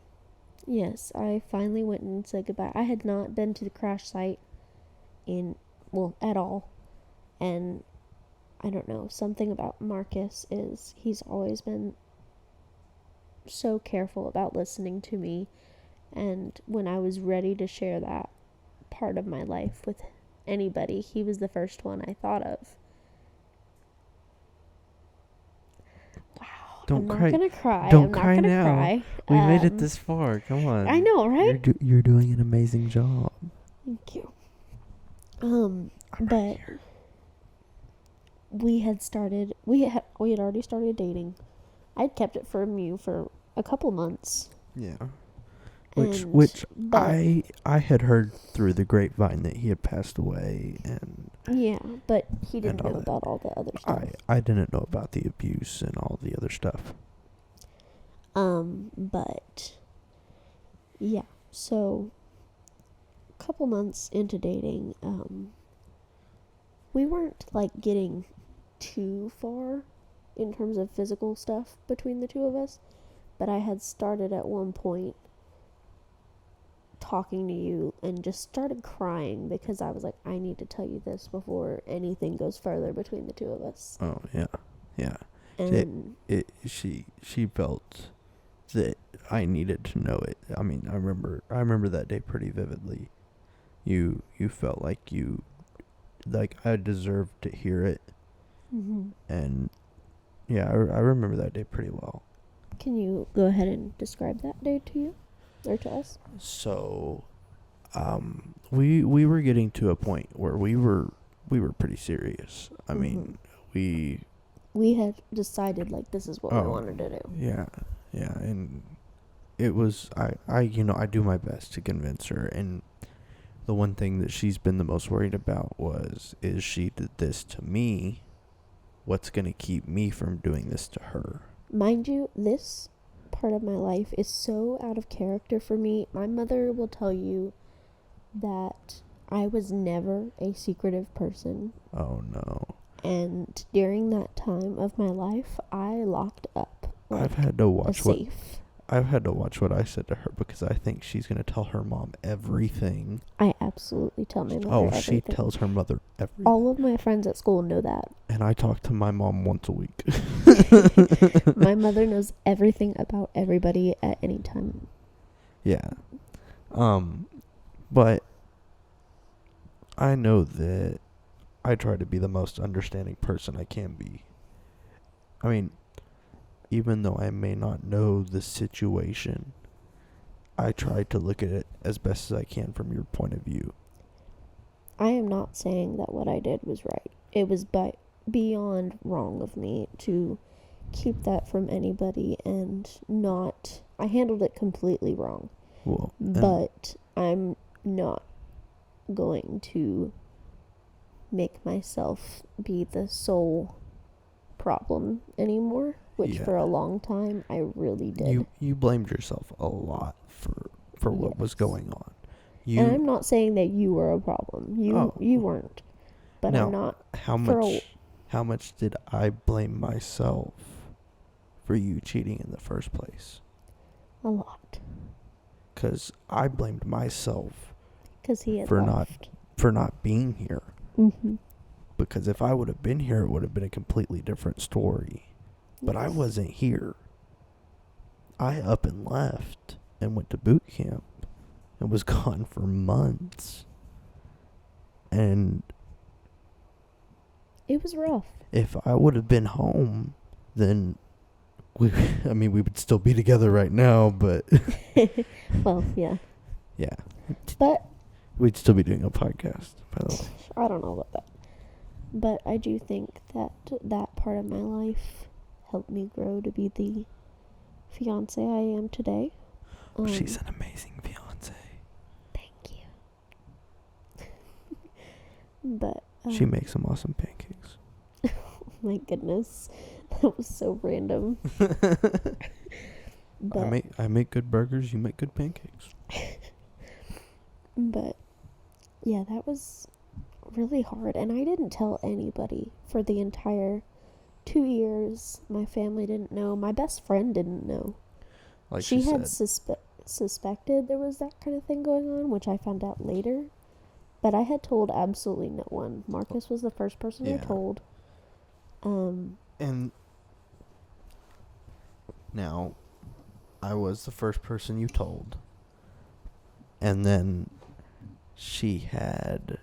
Yes, I finally went and said goodbye. I had not been to the crash site at all. And I don't know, something about Marcus is he's always been so careful about listening to me. And when I was ready to share that part of my life with anybody, he was the first one I thought of. Don't cry. I'm not gonna cry. Don't cry now. Cry. We made it this far. Come on. I know, right? You're doing an amazing job. Thank you. I'm but right here. we had already started dating. I'd kept it from you for a couple months. Yeah. Which I had heard through the grapevine that he had passed away, and yeah, but he didn't know about all the other stuff. I didn't know about the abuse and all the other stuff. But yeah, so a couple months into dating, we weren't like getting too far in terms of physical stuff between the two of us, but I had started at one point talking to you and just started crying because I was like, I need to tell you this before anything goes further between the two of us. Oh yeah. And she felt that I needed to know it. I mean, I remember that day pretty vividly. You felt like I deserved to hear it. Mm-hmm. And yeah, I remember that day pretty well. Can you go ahead and describe that day to you? Or to us? So, we were getting to a point where we were pretty serious. I mean, we had decided like this is what we wanted to do. Yeah, and it was I do my best to convince her, and the one thing that she's been the most worried about is she did this to me. What's gonna keep me from doing this to her? Mind you, this part of my life is so out of character for me. My mother will tell you that I was never a secretive person. Oh no. And during that time of my life, I locked up I've had to watch a safe. I've had to watch what I said to her because I think she's going to tell her mom everything. I absolutely tell my mother everything. She tells her mother everything. All of my friends at school know that. And I talk to my mom once a week. My mother knows everything about everybody at any time. Yeah. But I know that I try to be the most understanding person I can be. I mean, even though I may not know the situation, I try to look at it as best as I can from your point of view. I am not saying that what I did was right. It was beyond wrong of me to keep that from anybody and not. I handled it completely wrong. Well, But I'm not going to make myself be the sole problem anymore, which Yeah. for a long time I really did. You blamed yourself a lot for what was Yes. going on. And I'm not saying that you were a problem. You weren't. But now, I'm not. how much did I blame myself for you cheating in the first place? A lot. Because I blamed myself Because he had for left. not being here. Mm-hmm. Because if I would have been here, it would have been a completely different story. But I wasn't here. I up and left and went to boot camp and was gone for months. And It was rough. if I would have been home, then we would still be together right now, but Well, yeah. yeah. But We'd still be doing a podcast, by the way. I don't know about that. But I do think that that part of my life helped me grow to be the fiance I am today. She's an amazing fiance. Thank you. But She makes some awesome pancakes. my goodness, that was so random. But I make good burgers. You make good pancakes. But yeah, that was really hard, and I didn't tell anybody for the entire 2 years. My family didn't know. My best friend didn't know. Like she she had said. suspected there was that kind of thing going on, which I found out later. But I had told absolutely no one. Marcus was the first person I told. And now, I was the first person you told. And then she had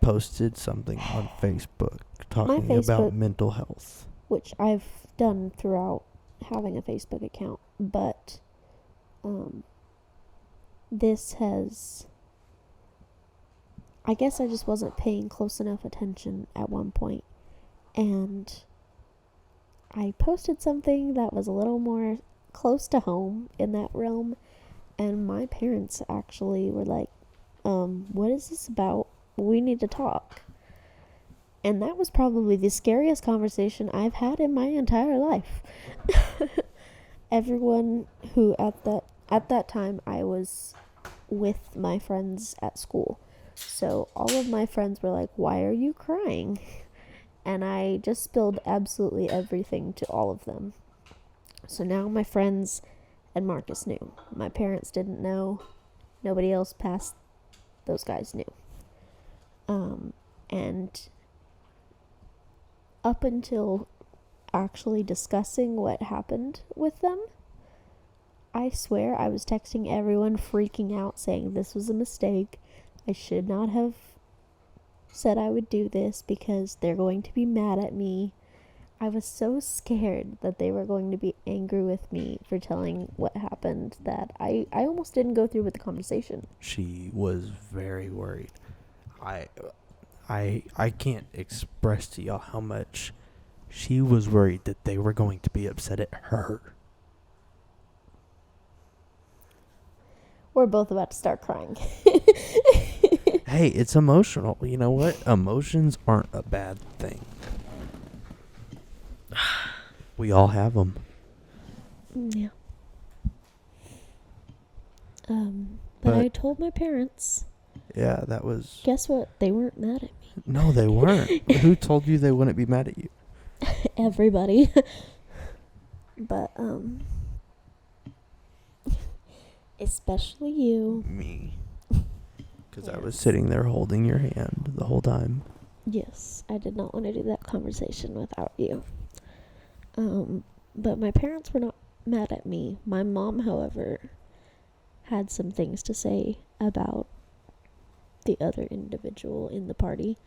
posted something on Facebook talking about mental health. Which I've done throughout having a Facebook account. But this has... I guess I just wasn't paying close enough attention at one point. And I posted something that was a little more close to home in that realm. And my parents actually were like, what is this about? We need to talk. And that was probably the scariest conversation I've had in my entire life. Everyone who at that time I was with my friends at school. So all of my friends were like, why are you crying? And I just spilled absolutely everything to all of them. So now my friends and Marcus knew. My parents didn't know. Nobody else past those guys knew. And up until actually discussing what happened with them, I swear I was texting everyone freaking out saying this was a mistake. I should not have said I would do this because they're going to be mad at me. I was so scared that they were going to be angry with me for telling what happened that I almost didn't go through with the conversation. She was very worried. I can't express to y'all how much she was worried that they were going to be upset at her. We're both about to start crying. Hey, it's emotional. You know what? Emotions aren't a bad thing. We all have them. Yeah. But I told my parents. Yeah, that was... Guess what? They weren't mad at me. No, they weren't. Who told you they wouldn't be mad at you? Everybody. But, especially you. Me. Because yes. I was sitting there holding your hand the whole time. Yes, I did not want to do that conversation without you. But my parents were not mad at me. My mom, however, had some things to say about the other individual in the party,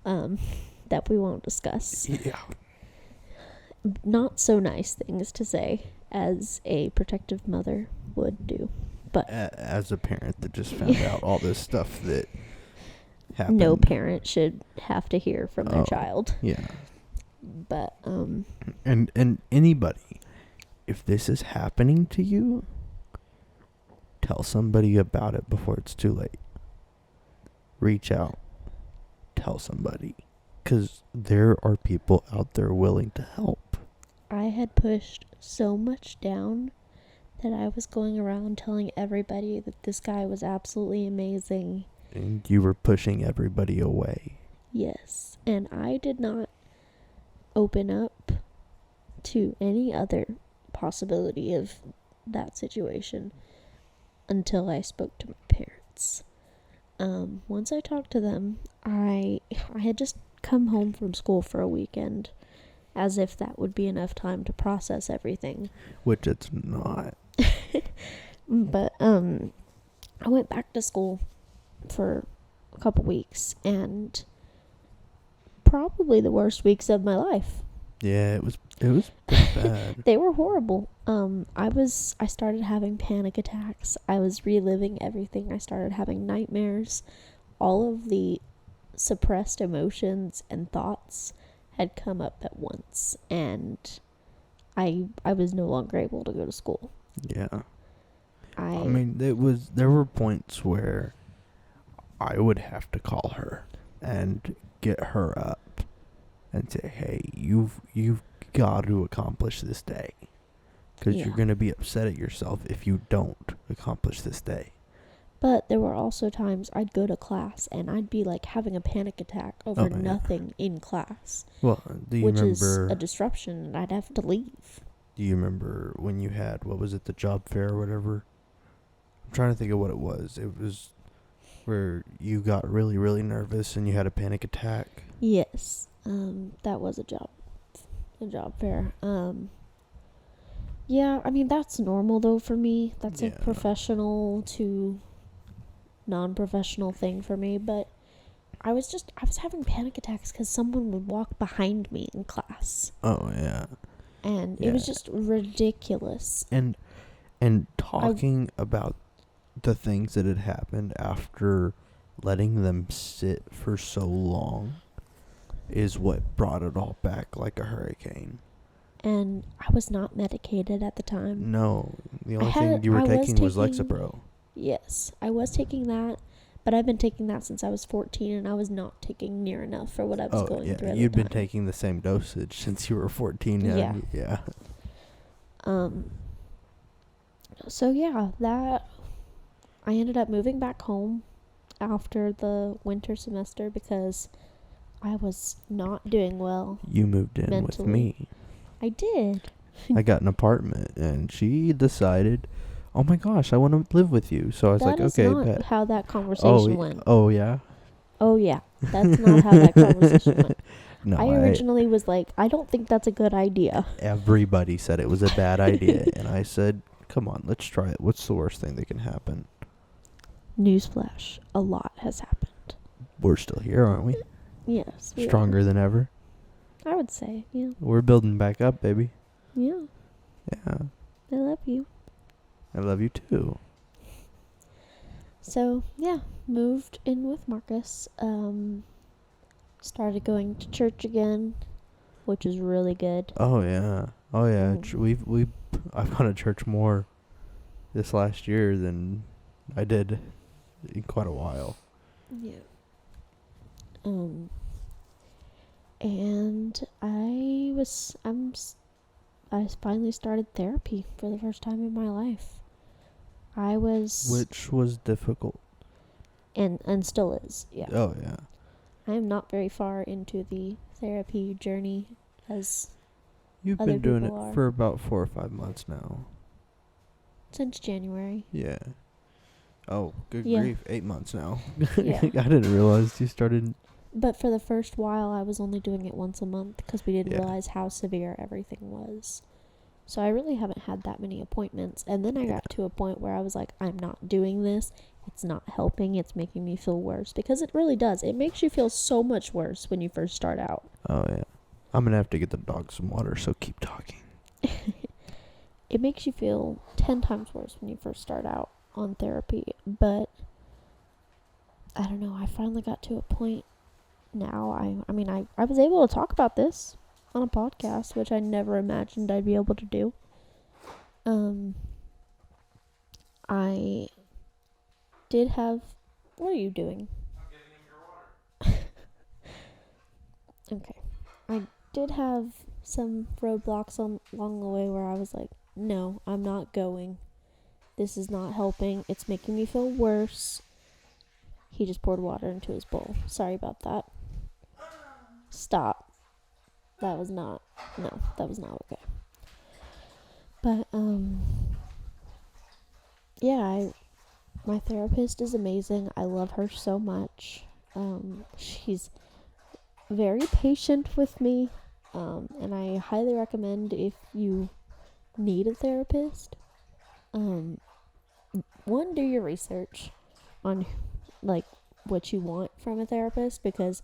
that we won't discuss. Yeah. Not so nice things to say as a protective mother would do. But As a parent that just found out all this stuff that happened. no parent should have to hear from their child. Yeah. But And anybody, if this is happening to you, tell somebody about it before it's too late. Reach out. Tell somebody. Because there are people out there willing to help. I had pushed so much down that I was going around telling everybody that this guy was absolutely amazing. And you were pushing everybody away. Yes. And I did not open up to any other possibility of that situation until I spoke to my parents. Once I talked to them, I had just come home from school for a weekend, as if that would be enough time to process everything. Which it's not. But I went back to school for a couple weeks, and probably the worst weeks of my life. Yeah, it was pretty bad. They were horrible. I started having panic attacks. I was reliving everything. I started having nightmares. All of the suppressed emotions and thoughts had come up at once, and I was no longer able to go to school. Yeah. I mean, there were points where I would have to call her and get her up and say, "Hey, you've got to accomplish this day, because you're going to be upset at yourself if you don't accomplish this day." But there were also times I'd go to class and I'd be like having a panic attack over nothing in class. Well, do you which remember? Which is a disruption, and I'd have to leave. Do you remember when you had, what was it, the job fair or whatever? I'm trying to think of what it was. It was where you got really, really nervous and you had a panic attack. Yes. That was a job fair. Yeah, I mean, that's normal though for me. That's a professional to non-professional thing for me, but I was having panic attacks because someone would walk behind me in class. Oh, yeah. And it was just ridiculous. And talking about the things that had happened after letting them sit for so long is what brought it all back like a hurricane. And I was not medicated at the time. No, the only thing you were taking was Lexapro. Yes, I was taking that, but I've been taking that since I was 14, and I was not taking near enough for what I was going through at the time. You'd been taking the same dosage since you were 14. Yeah. So yeah, that I ended up moving back home after the winter semester because I was not doing well. You moved in mentally with me. I did. I got an apartment, and she decided, "Oh my gosh, I want to live with you." So I was like, "Okay, bet." That's not how that conversation went. Oh yeah. Oh yeah, that's not how that conversation went. No, I originally was like, I don't think that's a good idea. Everybody said it was a bad idea, and I said, "Come on, let's try it. What's the worst thing that can happen?" Newsflash: a lot has happened. We're still here, aren't we? Yes. Stronger than ever. I would say, yeah. We're building back up, baby. Yeah. Yeah. I love you. I love you too. So, yeah, moved in with Marcus. Started going to church again, which is really good. Oh yeah. I've gone to church more this last year than I did in quite a while. Yeah. And I finally started therapy for the first time in my life. Which was difficult. And still is, yeah. Oh, yeah. I am not very far into the therapy journey as You've been doing it for about 4 or 5 months now. Since January. Yeah. Oh, good grief. 8 months now. Yeah. I didn't realize you started. But for the first while, I was only doing it once a month because we didn't realize how severe everything was. So I really haven't had that many appointments. And then I got to a point where I was like, I'm not doing this. it's not helping. It's making me feel worse, because it really does. It makes you feel so much worse when you first start out. Oh, yeah. I'm going to have to get the dog some water, so keep talking. It makes you feel 10 times worse when you first start out on therapy. But I don't know. I finally got to a point now. I was able to talk about this on a podcast, which I never imagined I'd be able to do. I did have... What are you doing? I'm giving him your water. Okay. I did have some roadblocks along the way where I was like, no, I'm not going. This is not helping. It's making me feel worse. He just poured water into his bowl. Sorry about that. Stop. That was not okay. But, yeah, my therapist is amazing. I love her so much. She's very patient with me. And I highly recommend, if you need a therapist, one, do your research on like what you want from a therapist, because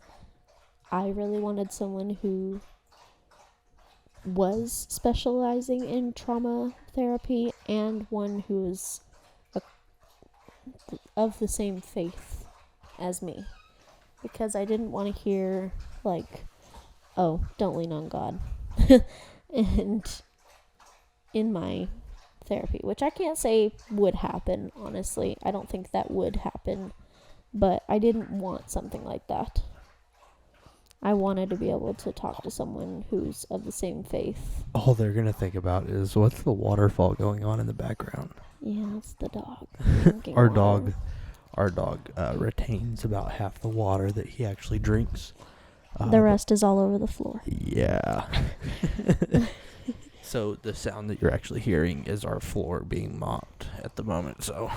I really wanted someone who was specializing in trauma therapy, and one who is of the same faith as me, because I didn't want to hear like, oh, don't lean on God and in my therapy, which I can't say would happen, honestly. I don't think that would happen, but I didn't want something like that. I wanted to be able to talk to someone who's of the same faith. All they're going to think about is, what's the waterfall going on in the background? Yeah, it's the dog. Our dog retains about half the water that he actually drinks. The rest is all over the floor. Yeah. So the sound that you're actually hearing is our floor being mopped at the moment, so.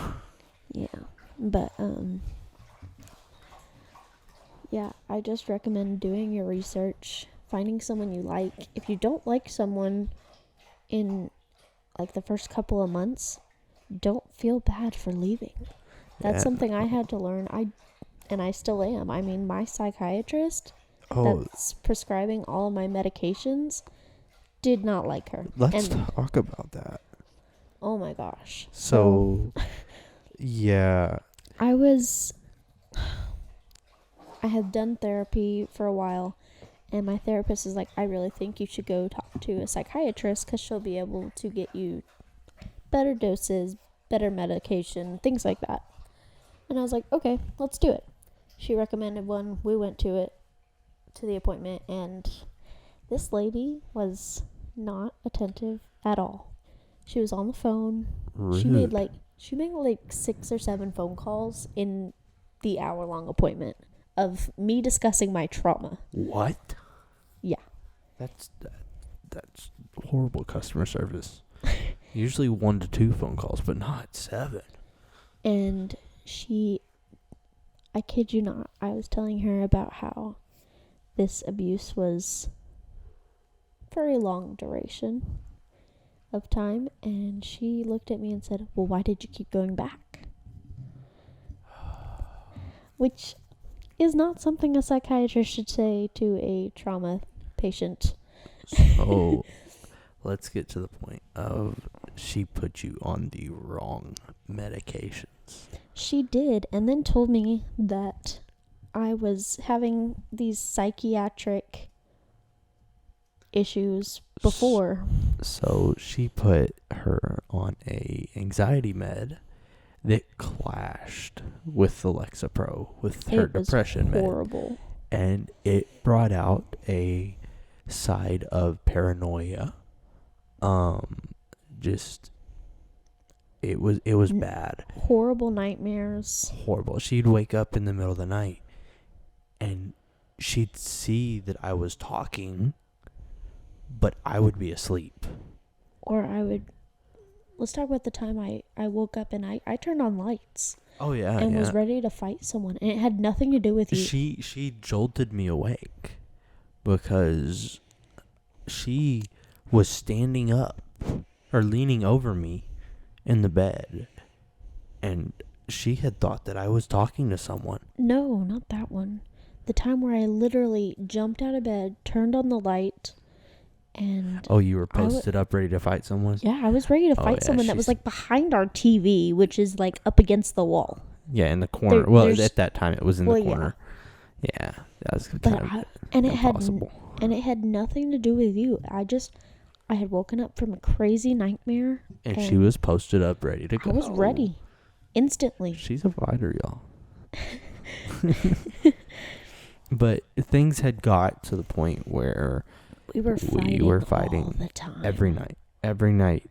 Yeah. But, yeah, I just recommend doing your research, finding someone you like. If you don't like someone in, like, the first couple of months, don't feel bad for leaving. That's something I had to learn. And I still am. I mean, my psychiatrist that's prescribing all of my medications did not like her. Let's talk about that. Oh my gosh. So yeah. I had done therapy for a while, and my therapist is like, I really think you should go talk to a psychiatrist, because she'll be able to get you better doses, better medication, things like that. And I was like, okay, let's do it. She recommended one. We went to the appointment, and this lady was not attentive at all. She was on the phone. Rude. She made like 6 or 7 phone calls in the hour-long appointment of me discussing my trauma. What? Yeah. That's horrible customer service. Usually 1 to 2 phone calls, but not 7. And I kid you not, I was telling her about how this abuse was very long duration of time, and she looked at me and said, well, why did you keep going back? Which is not something a psychiatrist should say to a trauma patient. So let's get to the point of, she put you on the wrong medications. She did, and then told me that I was having these psychiatric issues before. So she put her on a anxiety med that clashed with the Lexapro, with her depression med. Horrible. And it brought out a side of paranoia. It was bad. Horrible nightmares. Horrible. She'd wake up in the middle of the night and she'd see that I was talking, but I would be asleep. Or let's talk about the time I woke up and I turned on lights. Oh, yeah. And was ready to fight someone. And it had nothing to do with you. She jolted me awake because she was standing up or leaning over me in the bed. And she had thought that I was talking to someone. No, not that one. The time where I literally jumped out of bed, turned on the light, and Oh, you were posted up ready to fight someone? yeah, I was ready to fight someone that was like behind our TV, which is like up against the wall. Yeah, in the corner. At that time it was in the corner. Yeah, that was kind of impossible. And it had nothing to do with you. I had woken up from a crazy nightmare. And she was posted up ready to go. I was ready. Instantly. She's a fighter, y'all. But things had got to the point where we were fighting all the time. Every night,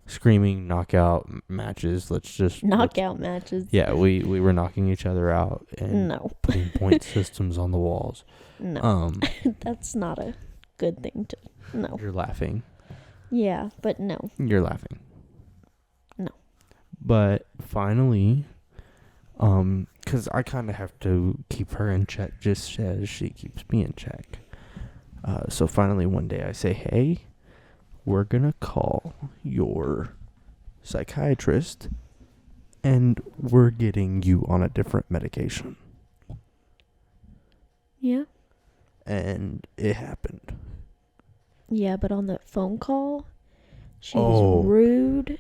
screaming knockout matches. Matches. Yeah, we were knocking each other out and putting point systems on the walls. No. That's not a good thing to. No. You're laughing. Yeah, but no. You're laughing. No. But finally, because I kind of have to keep her in check just as she keeps me in check. So finally one day I say, hey, we're going to call your psychiatrist and we're getting you on a different medication. Yeah. And it happened. Yeah, but on the phone call, she was rude.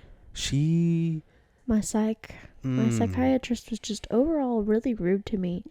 My psychiatrist was just overall really rude to me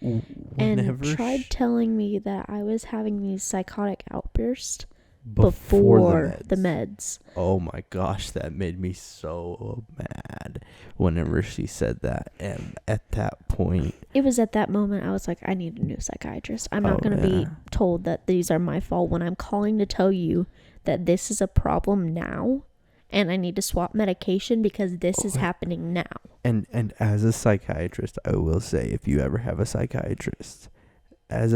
and tried telling me that I was having these psychotic outbursts before the meds. Oh my gosh, that made me so mad whenever she said that. And at that point, it was at that moment I was like, I need a new psychiatrist. I'm not going to be told that these are my fault when I'm calling to tell you that this is a problem now and I need to swap medication because this is happening now. And as a psychiatrist, I will say, if you ever have a psychiatrist, as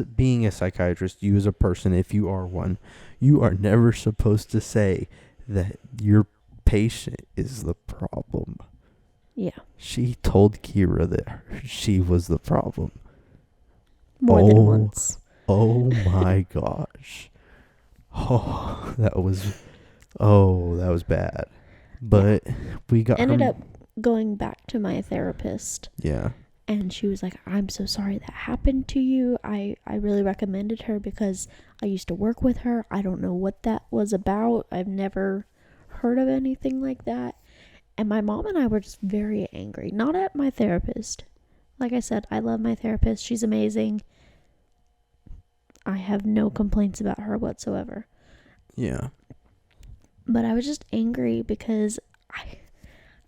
being a psychiatrist, you as a person, if you are one, you are never supposed to say that your patient is the problem. Yeah. She told Ciara that she was the problem. More than once. Oh my gosh. Oh, that was bad. But we ended up going back to my therapist. Yeah. And she was like, I'm so sorry that happened to you. I really recommended her because I used to work with her. I don't know what that was about. I've never heard of anything like that. And my mom and I were just very angry. Not at my therapist. Like I said, I love my therapist. She's amazing. I have no complaints about her whatsoever. Yeah. But I was just angry because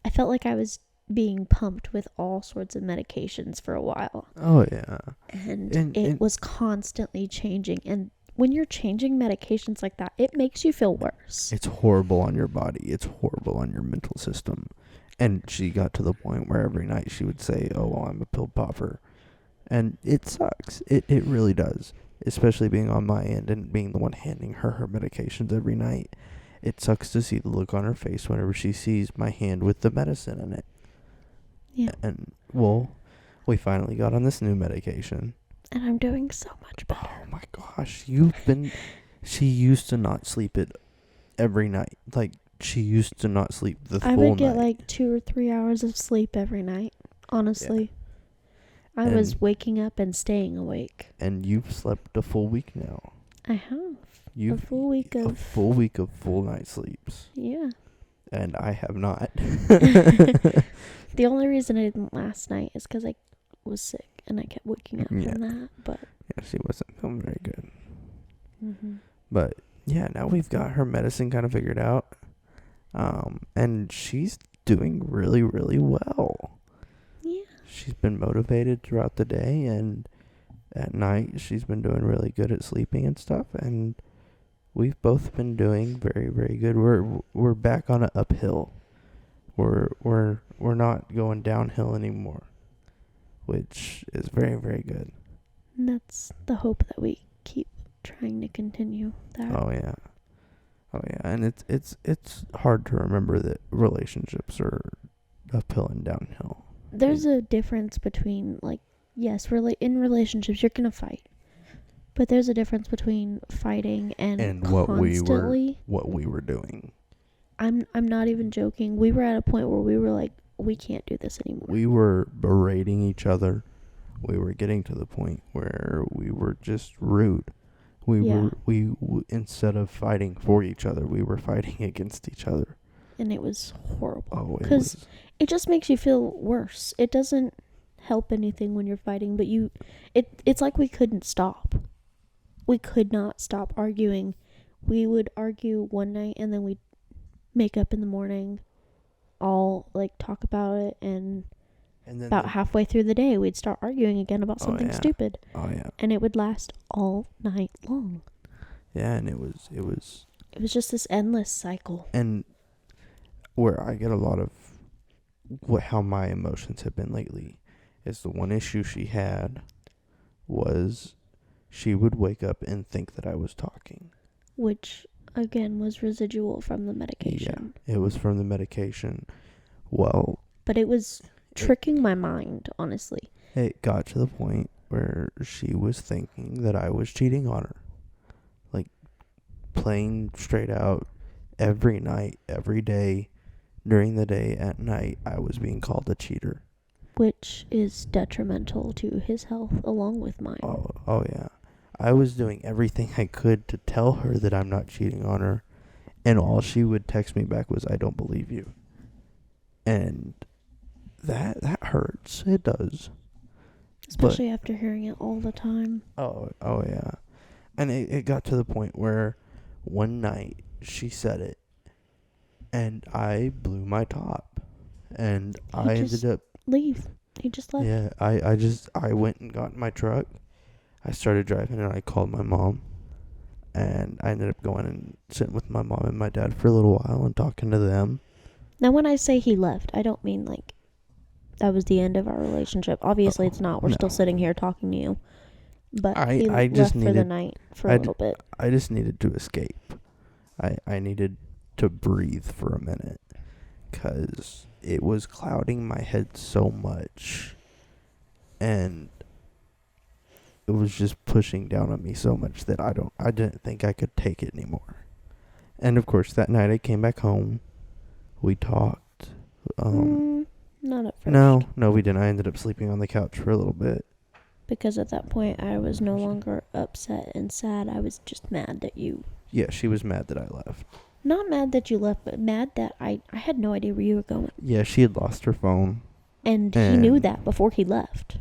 I felt like I was being pumped with all sorts of medications for a while. Oh, yeah. And it was constantly changing. And when you're changing medications like that, it makes you feel worse. It's horrible on your body. It's horrible on your mental system. And she got to the point where every night she would say, oh, well, I'm a pill popper. And it sucks. It really does. Especially being on my end and being the one handing her medications every night. It sucks to see the look on her face whenever she sees my hand with the medicine in it. Yeah. And, well, we finally got on this new medication. And I'm doing so much better. Oh, my gosh. She used to not sleep it every night. Like, she used to not sleep the full night. I would get like 2 or 3 hours of sleep every night, honestly. Yeah. I was waking up and staying awake. And you've slept a full week now. I have. A full week of full night sleeps. Yeah. And I have not. The only reason I didn't last night is because I was sick and I kept waking up from that. But yeah, she wasn't feeling very good. Mm-hmm. But yeah, now we've got her medicine kind of figured out. And she's doing really, really well. Yeah. She's been motivated throughout the day, and at night she's been doing really good at sleeping and stuff, and we've both been doing very, very good. We're back on an uphill. We're not going downhill anymore, which is very, very good. And that's the hope that we keep trying to continue that. Oh yeah. And it's hard to remember that relationships are uphill and downhill. There's a difference between, like, yes, in relationships you're gonna fight, but there's a difference between fighting and what we constantly were doing. I'm not even joking. We were at a point where we were like, we can't do this anymore. We were berating each other. We were getting to the point where we were just rude. Instead of fighting for each other, we were fighting against each other. And it was horrible. Oh, because it just makes you feel worse. It doesn't help anything when you're fighting, but it's like we couldn't stop. We could not stop arguing. We would argue one night and then we'd make up in the morning, all like talk about it, and then about halfway through the day we'd start arguing again about something stupid. Oh yeah. And it would last all night long. Yeah, and it was just this endless cycle. And where I get a lot of how my emotions have been lately is the one issue she had was she would wake up and think that I was talking. Which, again, was residual from the medication. Yeah, it was from the medication. Well... But it was tricking my mind, honestly. It got to the point where she was thinking that I was cheating on her. Like, plain straight out, every night, every day, during the day, at night, I was being called a cheater. Which is detrimental to his health, along with mine. Oh yeah. I was doing everything I could to tell her that I'm not cheating on her, and all she would text me back was, "I don't believe you." And that hurts. It does. Especially after hearing it all the time. Oh yeah. And it got to the point where one night she said it, and I blew my top, and I ended up He just left. Yeah, I went and got in my truck. I started driving and I called my mom, and I ended up going and sitting with my mom and my dad for a little while and talking to them. Now, when I say he left, I don't mean like that was the end of our relationship. Obviously, it's not. We're still sitting here talking to you. But he left for the night for a little bit. I just needed to escape. I needed to breathe for a minute, because it was clouding my head so much, and it was just pushing down on me so much that I didn't think I could take it anymore. And of course, that night I came back home. We talked. Not at first. No, we didn't. I ended up sleeping on the couch for a little bit. Because at that point, I was no longer upset and sad. I was just mad that you... Yeah, she was mad that I left. Not mad that you left, but mad that I had no idea where you were going. Yeah, she had lost her phone. And he knew that before he left.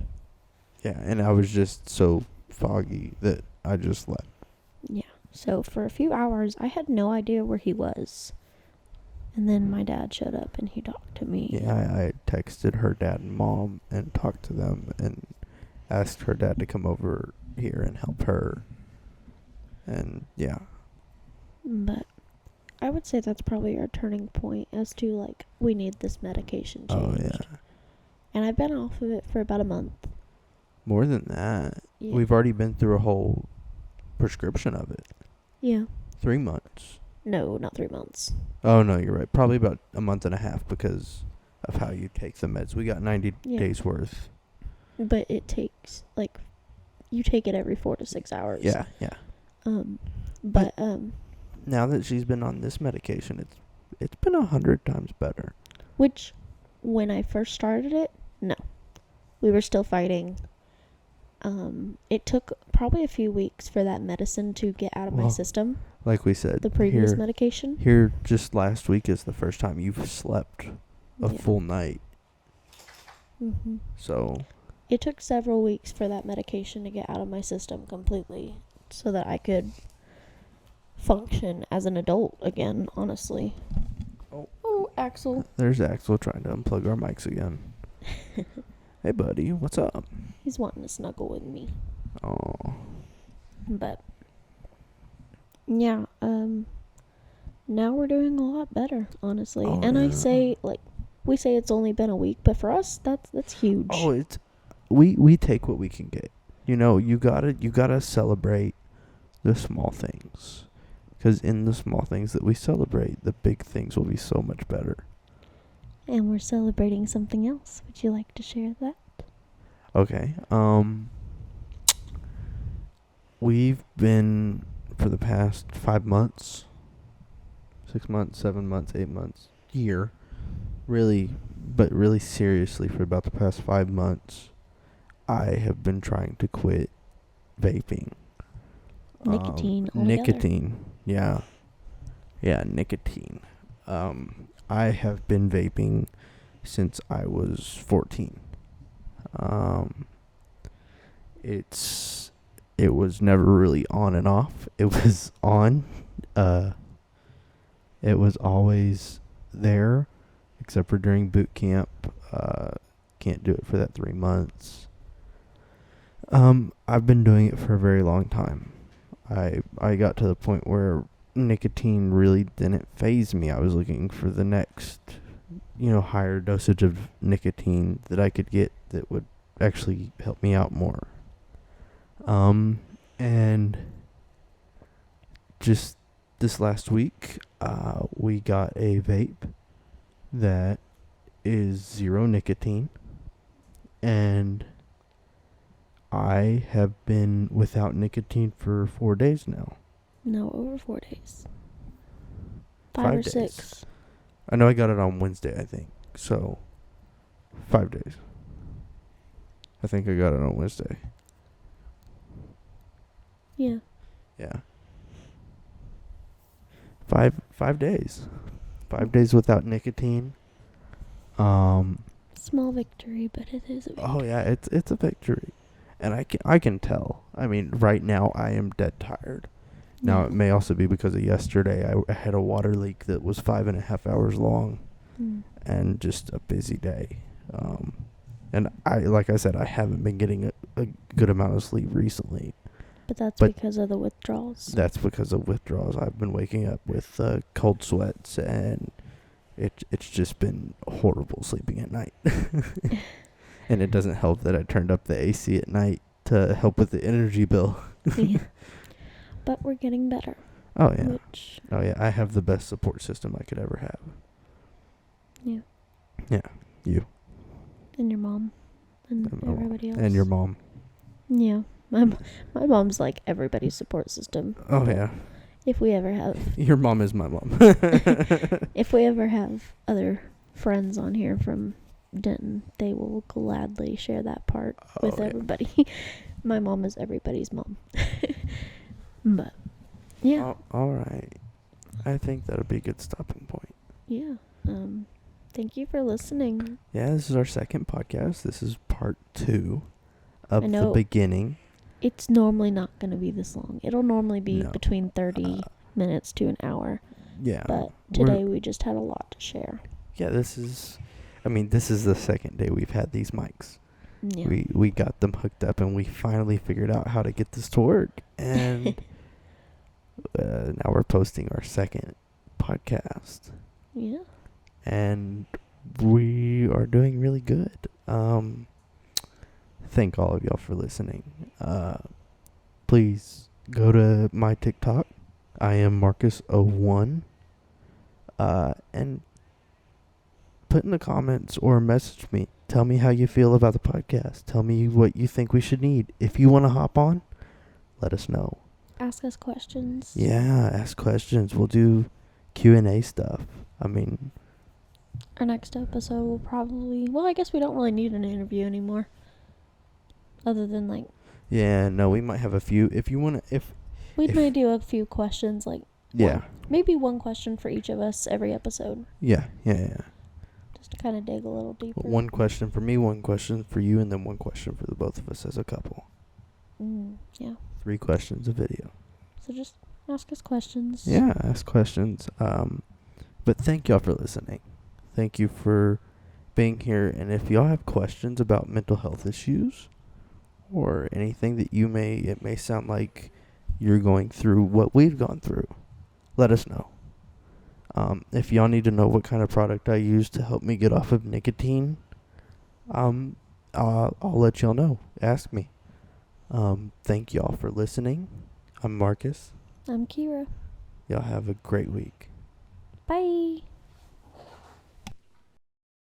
Yeah, and I was just so foggy that I just left. Yeah, so for a few hours, I had no idea where he was. And then my dad showed up and he talked to me. Yeah, I texted her dad and mom and talked to them and asked her dad to come over here and help her. And yeah. But I would say that's probably our turning point as to, like, we need this medication changed. Oh, yeah. And I've been off of it for about a month. More than that. Yeah. We've already been through a whole prescription of it. Yeah. 3 months. No, not 3 months. Oh, no, you're right. Probably about a month and a half because of how you take the meds. We got 90 days worth. But it takes, like, you take it every 4 to 6 hours. Yeah. But now that she's been on this medication, it's been 100 times better. Which, when I first started it, no. We were still fighting. It took probably a few weeks for that medicine to get out of my system. Like we said, the previous medication. Here, just last week is the first time you've slept a full night. Mm-hmm. So it took several weeks for that medication to get out of my system completely, so that I could function as an adult again. Honestly. Oh, Axel. There's Axel trying to unplug our mics again. Hey, buddy, what's up? He's wanting to snuggle with me. Oh. But yeah, now we're doing a lot better, honestly. I say, like, we say it's only been a week, but for us, that's huge. Oh, we take what we can get. You know, you gotta celebrate the small things, because in the small things that we celebrate, the big things will be so much better. And we're celebrating something else. Would you like to share that? Okay. We've been, for the past 5 months, 6 months, 7 months, 8 months, year. Really, but really seriously, for about the past 5 months, I have been trying to quit vaping. Nicotine altogether. Nicotine. Yeah. Yeah, nicotine. I have been vaping since I was 14. It was never really on and off. It was on. It was always there, except for during boot camp. Can't do it for that 3 months. I've been doing it for a very long time. I got to the point where nicotine really didn't faze me. I was looking for the next, higher dosage of nicotine that I could get that would actually help me out more. And just this last week, we got a vape that is 0 nicotine, and I have been without nicotine for 4 days now. No, over 4 days. 5 or 6. I know I got it on Wednesday, I think. So, 5 days. I think I got it on Wednesday. Yeah. Yeah. 5 days. 5 days without nicotine. Small victory, but it is a victory. Oh yeah, it's a victory. And I can tell. I mean, right now I am dead tired. Now, it may also be because of yesterday. I had a water leak that was 5.5 hours long, and just a busy day. And like I said, I haven't been getting a good amount of sleep recently. But that's because of the withdrawals. That's because of withdrawals. I've been waking up with cold sweats, and it's just been horrible sleeping at night. And it doesn't help that I turned up the AC at night to help with the energy bill. Yeah. But we're getting better. Oh, yeah. I have the best support system I could ever have. Yeah. Yeah, you. And your mom. And everybody else. And your mom. Yeah. My mom's like everybody's support system. Oh, yeah. If we ever have... Your mom is my mom. If we ever have other friends on here from Denton, they will gladly share that part with everybody. My mom is everybody's mom. But, yeah. All right. I think that'll be a good stopping point. Yeah. Thank you for listening. Yeah, this is our second podcast. This is part 2 of the beginning. It's normally not going to be this long. It'll normally be between 30 minutes to an hour. Yeah. But today we just had a lot to share. Yeah, this is the second day we've had these mics. Yeah. We got them hooked up, and we finally figured out how to get this to work. And now we're posting our second podcast. Yeah. And we are doing really good. Thank all of y'all for listening. Please go to my TikTok. I am Marcus01. And put in the comments or message me. Tell me how you feel about the podcast. Tell me what you think we should need. If you want to hop on, let us know. Ask us questions. Yeah, ask questions. We'll do Q&A stuff. I mean, our next episode will probably... Well, I guess we don't really need an interview anymore. Other than, like... Yeah, no, we might have a few. If you want to... We might do a few questions, like... Yeah. Maybe one question for each of us every episode. Yeah. Just to kind of dig a little deeper. One question for me, one question for you, and then one question for the both of us as a couple. Yeah. 3 questions a video. So just ask us questions. Yeah, ask questions. But thank y'all for listening. Thank you for being here. And if y'all have questions about mental health issues or anything that it may sound like you're going through what we've gone through, let us know. If y'all need to know what kind of product I use to help me get off of nicotine, I'll let y'all know. Ask me. Thank y'all for listening. I'm Marcus. I'm Ciara. Y'all have a great week. Bye.